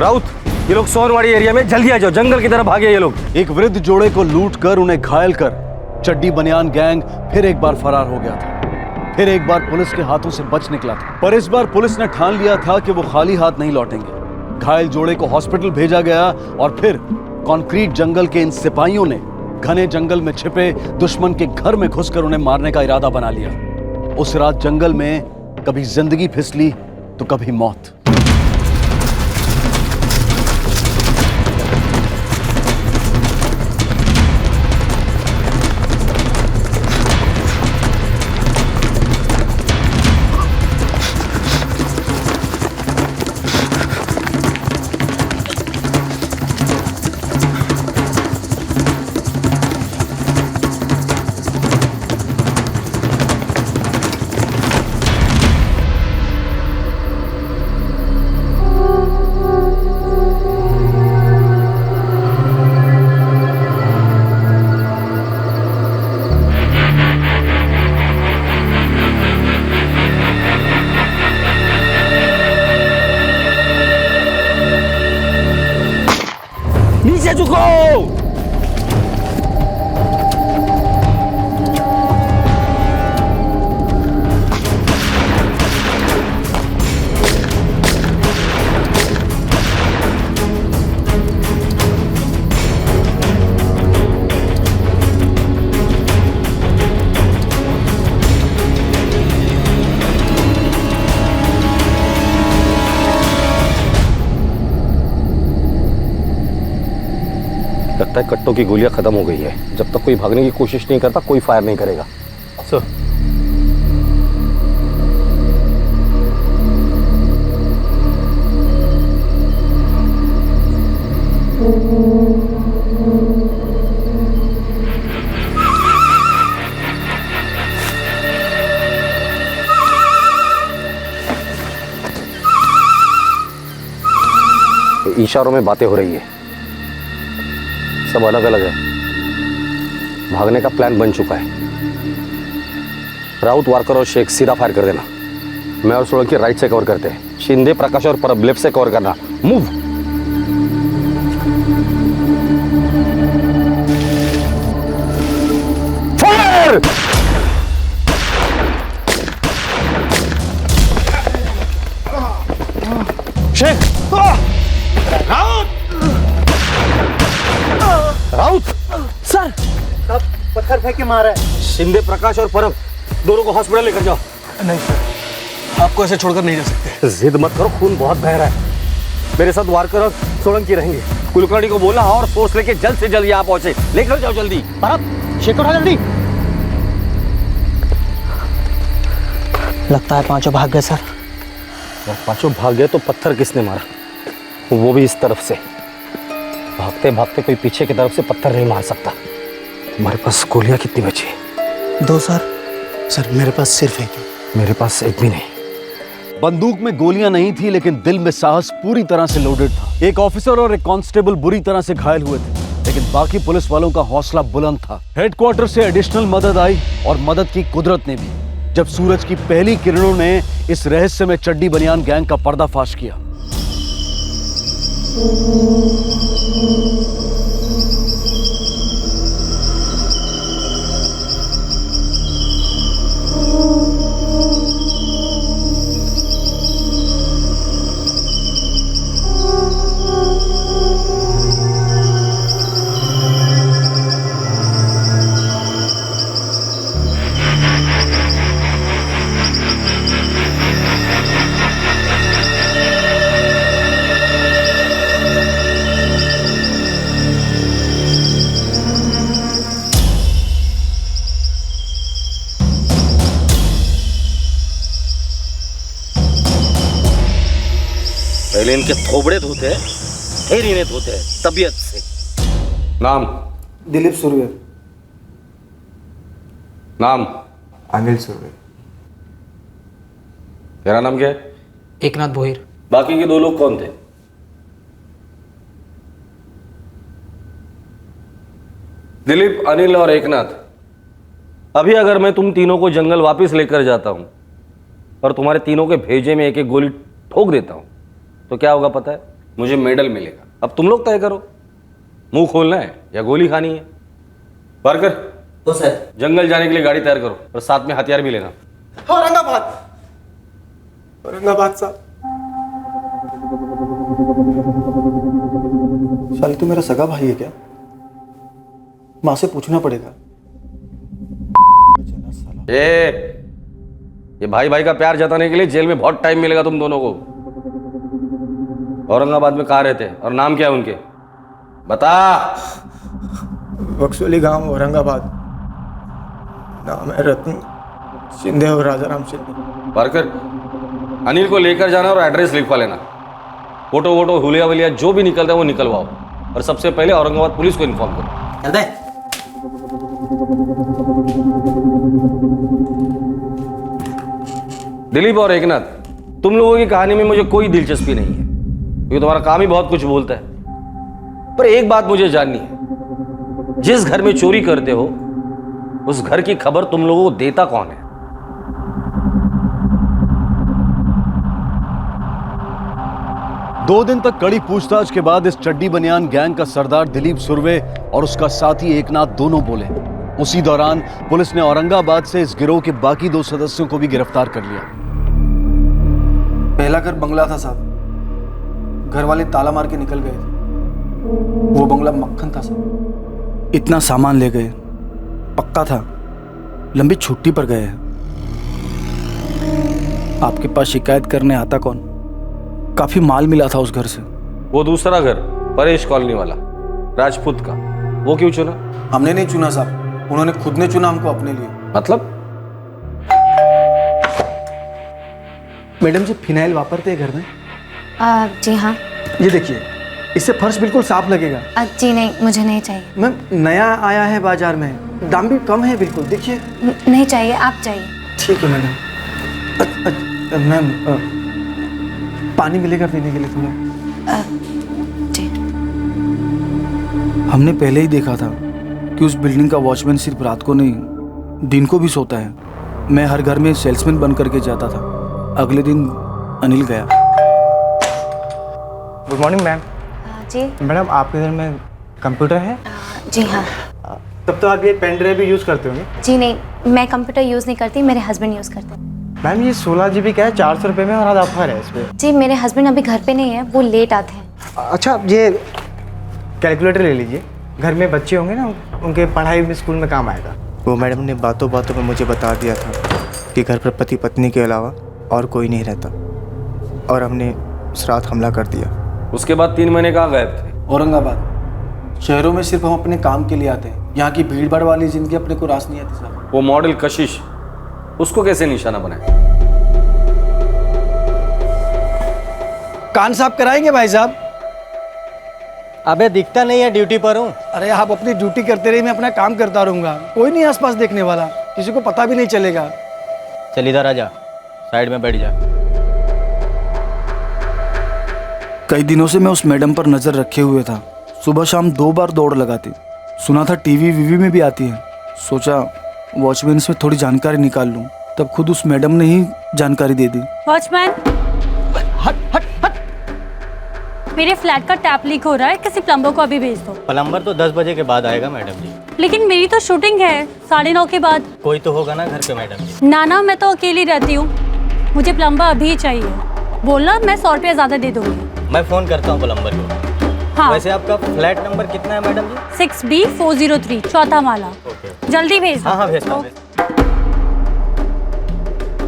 राउत, ये लोग सोनवाड़ी एरिया में जल्दी आ जाओ, जंगल की तरफ भागे ये लोग।
एक वृद्ध जोड़े को लूट कर उन्हें घायल कर चड्डी बनियान गैंग फिर एक बार फरार हो गया था। फिर एक बार पुलिस के हाथों से बच निकला था, पर इस बार पुलिस ने ठान लिया था कि वो खाली हाथ नहीं लौटेंगे। घायल जोड़े को हॉस्पिटल भेजा गया और फिर कंक्रीट जंगल के इन सिपाहियों ने घने जंगल में छिपे दुश्मन के घर में घुसकर उन्हें मारने का इरादा बना लिया। उस रात जंगल में कभी जिंदगी फिसली तो कभी मौत।
नीचे झुको। लगता लगता है कट्टों की गोलियां खत्म हो गई है। जब तक कोई भागने की कोशिश नहीं करता कोई फायर नहीं करेगा।
सर
इशारों में बातें हो रही है, सब अलग अलग है। भागने का प्लान बन चुका है। राउत, वारकर और शेख सीधा फायर कर देना। मैं और सोलंकी राइट से कवर करते हैं। शिंदे, प्रकाश और परब लेफ्ट से कवर करना। Move. Fire! Sheikh! Raut!
Sir पत्थर फेंक के मारा है।
शिंदे, प्रकाश और परब दोनों को हॉस्पिटल लेकर जाओ।
नहीं सर, आपको ऐसे छोड़कर नहीं जा सकते।
जिद मत करो, खून बहुत बह रहा है। मेरे साथ वारकर और सोलंकी रहेंगे। कुलकर्णी को बोला और फोर्स लेके जल्द से जल्द यहाँ पहुंचे। लेकर जाओ जल्दी।
परब शेख उठा जल्दी। लगता है पांचों भाग गए सर।
और पांचों भाग गए तो पत्थर किसने मारा? वो भी इस तरफ से। भागते भागते कोई पीछे की तरफ से पत्थर नहीं मार सकता। तुम्हारे पास गोलियां कितनी बची?
2 सर। सर मेरे पास सिर्फ एक है।
मेरे पास एक भी नहीं।
बंदूक में गोलियां नहीं थी, लेकिन दिल में साहस पूरी तरह से लोडेड था। एक ऑफिसर और एक कांस्टेबल बुरी तरह से घायल हुए थे, लेकिन बाकी पुलिस वालों का हौसला बुलंद था। हेडक्वार्टर से एडिशनल मदद आई और मदद की कुदरत ने भी, जब सूरज की पहली किरणों ने इस रहस्यमय चड्डी बनियान गैंग का पर्दाफाश किया।
पहले इनके थोबड़े धोते हैं, फिर इन्हें धोते हैं तबीयत से। नाम?
दिलीप सुरवे।
नाम?
अनिल सुरवे।
तेरा नाम क्या है?
एकनाथ भोईर।
बाकी के 2 लोग कौन थे? दिलीप, अनिल और एकनाथ। अभी अगर मैं तुम तीनों को जंगल वापस लेकर जाता हूं और तुम्हारे तीनों के भेजे में एक एक गोली ठोक देता हूं तो क्या होगा पता है? मुझे मेडल मिलेगा। अब तुम लोग तय करो, मुंह खोलना है या गोली खानी है। वर्कर
तो सर
जंगल जाने के लिए गाड़ी तैयार करो और साथ में हथियार भी लेना।
औरंगाबाद। औरंगाबाद साहब। साली तू मेरा सगा भाई है क्या? माँ से पूछना पड़ेगा।
ये भाई भाई का प्यार जताने के लिए जेल में बहुत टाइम मिलेगा तुम दोनों को। औरंगाबाद में कहाँ रहते हैं और नाम क्या है उनके? बता।
बक्सोली गांव, औरंगाबाद। नाम है रत्न शिंदे और राजाराम शिंदे।
वर्कर अनिल को लेकर जाना और एड्रेस लिखवा लेना। फोटो वोटो हुलिया वलिया जो भी निकलता है वो निकलवाओ और सबसे पहले औरंगाबाद पुलिस को इन्फॉर्म करो।
चल दे।
दिलीप और एकनाथ, तुम लोगों की कहानी में मुझे कोई दिलचस्पी नहीं है क्योंकि तुम्हारा काम ही बहुत कुछ बोलता है। पर एक बात मुझे जाननी है, जिस घर में चोरी करते हो उस घर की खबर तुम लोगों को देता कौन है?
दो दिन तक कड़ी पूछताछ के बाद इस चड्डी बनियान गैंग का सरदार दिलीप सुरवे और उसका साथी एकनाथ दोनों बोले। उसी दौरान पुलिस ने औरंगाबाद से इस गिरोह के बाकी 2 सदस्यों को भी गिरफ्तार कर लिया।
पहला घर बंगला था साहब। घर वाले ताला मार के निकल गए थे। वो बंगला मक्खन था साहब। इतना सामान ले गए, पक्का था लंबी छुट्टी पर गए हैं। आपके पास शिकायत करने आता कौन? काफी माल मिला था उस घर से।
वो दूसरा घर परेश कॉलोनी वाला राजपूत का, वो क्यों चुना?
हमने नहीं चुना साहब, उन्होंने खुद ने चुना हमको अपने लिए।
मतलब?
मैडम जी फिनाइल वापरते हैं घर में?
जी हाँ।
ये देखिए, इससे फर्श बिल्कुल साफ लगेगा।
जी नहीं, मुझे नहीं चाहिए।
मैम नया आया है बाजार में, दाम भी कम है बिल्कुल, देखिए।
नहीं चाहिए, आप चाहिए।
ठीक है मैडम। मैम पानी मिलेगा पीने के लिए थोड़ा?
जी।
हमने पहले ही देखा था कि उस बिल्डिंग का वॉचमैन सिर्फ रात को नहीं दिन को भी सोता है। मैं हर घर में सेल्समैन बन करके जाता था। अगले दिन अनिल गया।
Good morning ma'am.
जी
मैडम आपके घर में कंप्यूटर है?
जी हाँ।
तब तो आप ये पेन ड्राइव भी यूज़ करते होंगे?
जी नहीं, मैं कंप्यूटर यूज़ नहीं करती, मेरे हस्बैंड यूज़ करते हैं।
मैम ये 16 GB का है, 400 रुपये में, और आज ऑफर है इस पर।
जी मेरे हस्बैंड अभी घर पे नहीं है, वो लेट आते हैं।
अच्छा ये कैलकुलेटर ले लीजिए, घर में बच्चे होंगे ना, उनके पढ़ाई में स्कूल में काम आएगा। वो मैडम ने बातों बातों में मुझे बता दिया था कि घर पर पति पत्नी के अलावा और कोई नहीं रहता, और हमने उस रात हमला कर दिया।
उसके बाद 3 महीने कहाँ गायब थे?
औरंगाबाद। शहरों में सिर्फ हम अपने काम के लिए आते हैं, यहाँ की भीड़ भाड़ वाली जिंदगी अपने को रास नहीं आती साहब।
वो मॉडल कशिश, उसको कैसे निशाना बनाए?
कान साफ कराएंगे भाई साहब?
अबे दिखता नहीं है, ड्यूटी पर हूँ।
अरे आप अपनी ड्यूटी करते रहिए, मैं अपना काम करता रहूंगा। कोई नहीं आसपास देखने वाला, किसी को पता भी नहीं चलेगा।
चल इधर आ जा, साइड में बैठ जा।
कई दिनों से मैं उस मैडम पर नजर रखे हुए था। सुबह शाम 2 बार दौड़ लगाती। सुना था टीवी वीवी में भी आती है। सोचा वॉचमैन से थोड़ी जानकारी निकाल लूं, तब खुद उस मैडम ने ही जानकारी दे दी।
वॉचमैन, मेरे फ्लैट का टैप लीक हो रहा है, किसी प्लम्बर को अभी भेज दो।
प्लम्बर तो 10 बजे के बाद आएगा मैडम जी।
लेकिन मेरी तो शूटिंग है 9:30 के बाद।
कोई तो होगा ना घर पे मैडम जी।
ना मैं तो अकेली रहती हूँ, मुझे प्लम्बर अभी चाहिए। बोलना, मैं 100 रुपया ज़्यादा दे दूँगी।
मैं फ़ोन करता हूँ प्लम्बर को।
हाँ।
वैसे आपका फ्लैट नंबर कितना है मैडम जी?
6B403, 4था माला। जल्दी भेज दो।
हाँ भेजता हूँ।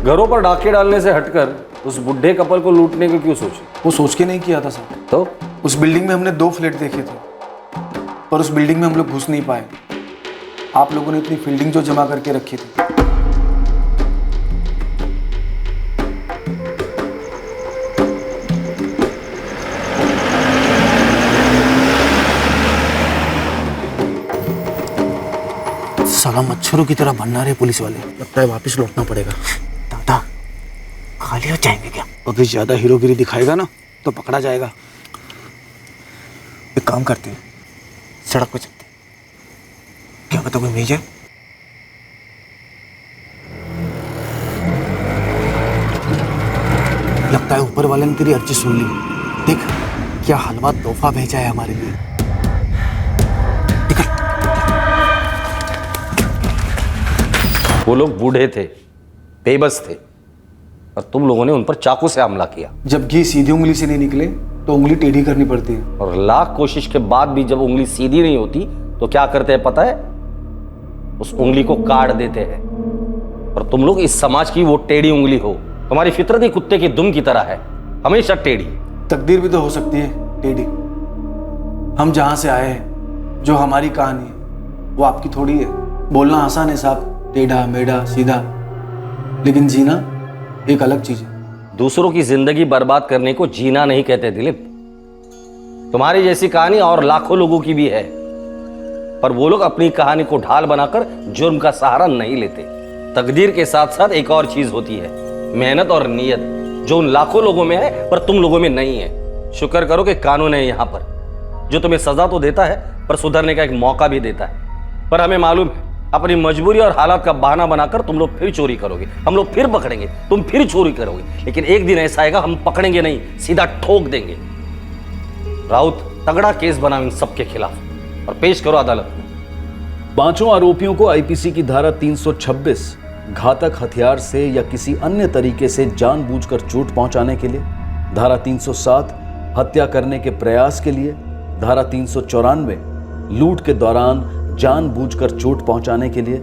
घरों पर डाके डालने से हटकर उस बुढ़े कपल को लूटने को क्यों सोचे?
वो सोच के नहीं किया था सर।
तो
उस बिल्डिंग में हमने 2 फ्लैट देखे थे, पर उस बिल्डिंग में हम लोग घुस नहीं पाए। आप लोगों ने इतनी फील्डिंग जो जमा करके रखी थी। साला मच्छरों की तरह बनना रहे पुलिस वाले। लगता है वापस लौटना पड़ेगा। दादा खाली हो जाएंगे क्या? अभी ज्यादा हीरोगिरी दिखाएगा ना तो पकड़ा जाएगा। एक काम करते हैं, सड़क पर चलते हैं, क्या पता कोई मिल जाए। लगता है ऊपर वाले ने तेरी अर्जी सुन ली। देख क्या हलवा तोहफा भेजा है हमारे लिए।
वो लोग बूढ़े थे, बेबस थे, और तुम लोगों ने उन पर चाकू से हमला किया।
जब घी सीधी उंगली से नहीं निकले तो उंगली टेढ़ी करनी पड़ती है।
और लाख कोशिश के बाद भी जब उंगली सीधी नहीं होती तो क्या करते हैं पता है? उस उंगली को काट देते हैं। और तुम लोग इस समाज की वो टेढ़ी उंगली हो। तुम्हारी फितरत ही कुत्ते की दुम की तरह है, हमेशा टेढ़ी।
तकदीर भी तो हो सकती है टेढ़ी। हम जहां से आए हैं, जो हमारी कहानी है, वो आपकी थोड़ी है। बोलना आसान है साहब, टेढ़ा मेढ़ा सीधा, लेकिन जीना एक अलग चीज है।
दूसरों की जिंदगी बर्बाद करने को जीना नहीं कहते दिलीप। तुम्हारी जैसी कहानी और लाखों लोगों की भी है, पर वो लोग अपनी कहानी को ढाल बनाकर जुर्म का सहारा नहीं लेते। तकदीर के साथ साथ एक और चीज होती है, मेहनत और नीयत, जो उन लाखों लोगों में है पर तुम लोगों में नहीं है। शुक्र करो कि कानून है यहां पर, जो तुम्हें सजा तो देता है पर सुधरने का एक मौका भी देता है। पर हमें मालूम है अपनी मजबूरी और हालात का बहाना बनाकर तुम लोग फिर चोरी करोगे, हम लोग फिर पकड़ेंगे, तुम फिर चोरी करोगे। लेकिन एक दिन ऐसा आएगा, हम पकड़ेंगे नहीं, सीधा ठोक देंगे। राउत, तगड़ा केस बनाओ इन सबके खिलाफ और पेश करो अदालत में।
5 आरोपियों को आईपीसी की धारा 326 घातक हथियार से या किसी अन्य तरीके से जानबूझकर चोट पहुंचाने के लिए, धारा 307 हत्या करने के प्रयास के लिए, धारा 394 लूट के दौरान जानबूझकर चोट पहुंचाने के लिए,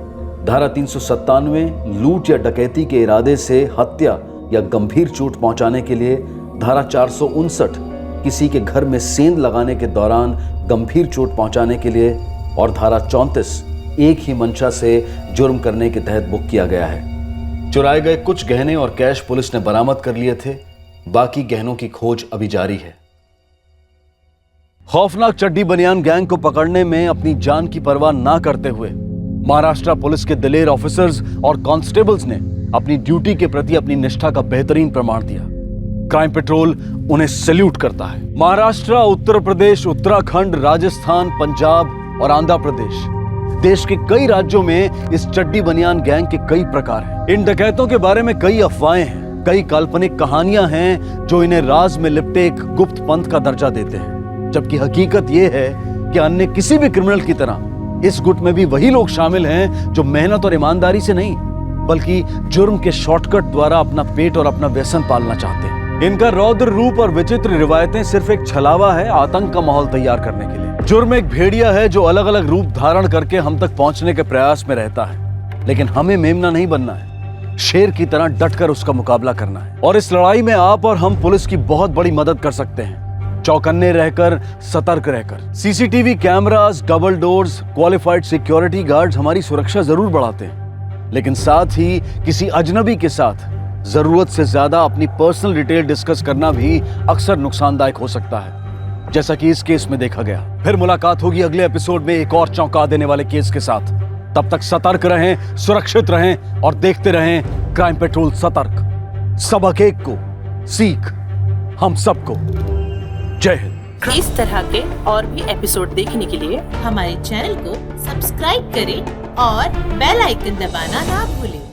धारा 397 लूट या डकैती के इरादे से हत्या या गंभीर चोट पहुंचाने के लिए, धारा 459 किसी के घर में सेंध लगाने के दौरान गंभीर चोट पहुंचाने के लिए,
और धारा 34 एक ही मंशा से जुर्म करने के तहत बुक किया गया है। चुराए गए कुछ गहने और कैश पुलिस ने बरामद कर लिए थे, बाकी गहनों की खोज अभी जारी है। खौफनाक चड्डी बनियान गैंग को पकड़ने में अपनी जान की परवाह ना करते हुए महाराष्ट्र पुलिस के दिलेर ऑफिसर्स और कांस्टेबल्स ने अपनी ड्यूटी के प्रति अपनी निष्ठा का बेहतरीन प्रमाण दिया। क्राइम पेट्रोल उन्हें सैल्यूट करता है। महाराष्ट्र, उत्तर प्रदेश, उत्तराखंड, राजस्थान, पंजाब और आंध्र प्रदेश, देश के कई राज्यों में इस चड्डी बनियान गैंग के कई प्रकार हैं। इन डकैतों के बारे में कई अफवाहें हैं, कई काल्पनिक कहानियां हैं जो इन्हें राज में लिपटे एक गुप्त पंथ का दर्जा देते हैं, जबकि हकीकत यह है कि अन्य किसी भी क्रिमिनल की तरह इस गुट में भी वही लोग शामिल हैं जो मेहनत और ईमानदारी से नहीं बल्कि जुर्म के शॉर्टकट द्वारा अपना पेट और अपना व्यसन पालना चाहते हैं। इनका रौद्र रूप और विचित्र रिवायतें सिर्फ एक छलावा है आतंक का माहौल तैयार करने के लिए। जुर्म एक भेड़िया है जो अलग अलग रूप धारण करके हम तक पहुंचने के प्रयास में रहता है, लेकिन हमें मेमना नहीं बनना है, शेर की तरह डटकर उसका मुकाबला करना है। और इस लड़ाई में आप और हम पुलिस की बहुत बड़ी मदद कर सकते हैं, चौकन्ने रहकर, सतर्क रहकर। CCTV cameras, double doors, qualified security guards हमारी सुरक्षा जरूर बढ़ाते हैं, लेकिन साथ ही किसी अजनबी के साथ जरूरत से ज्यादा अपनी पर्सनल डिटेल डिस्कस करना भी अक्सर नुकसानदायक हो सकता है, जैसा कि इस केस में देखा गया। फिर मुलाकात होगी अगले एपिसोड में एक और चौंका देने वाले केस के साथ। तब तक सतर्क रहें, सुरक्षित रहें और देखते रहें क्राइम पेट्रोल सतर्क। सबक एक को सीख हम सबको। जय हिंद।
इस तरह के और भी एपिसोड देखने के लिए हमारे चैनल को सब्सक्राइब करें और बेल आइकन दबाना ना भूलें।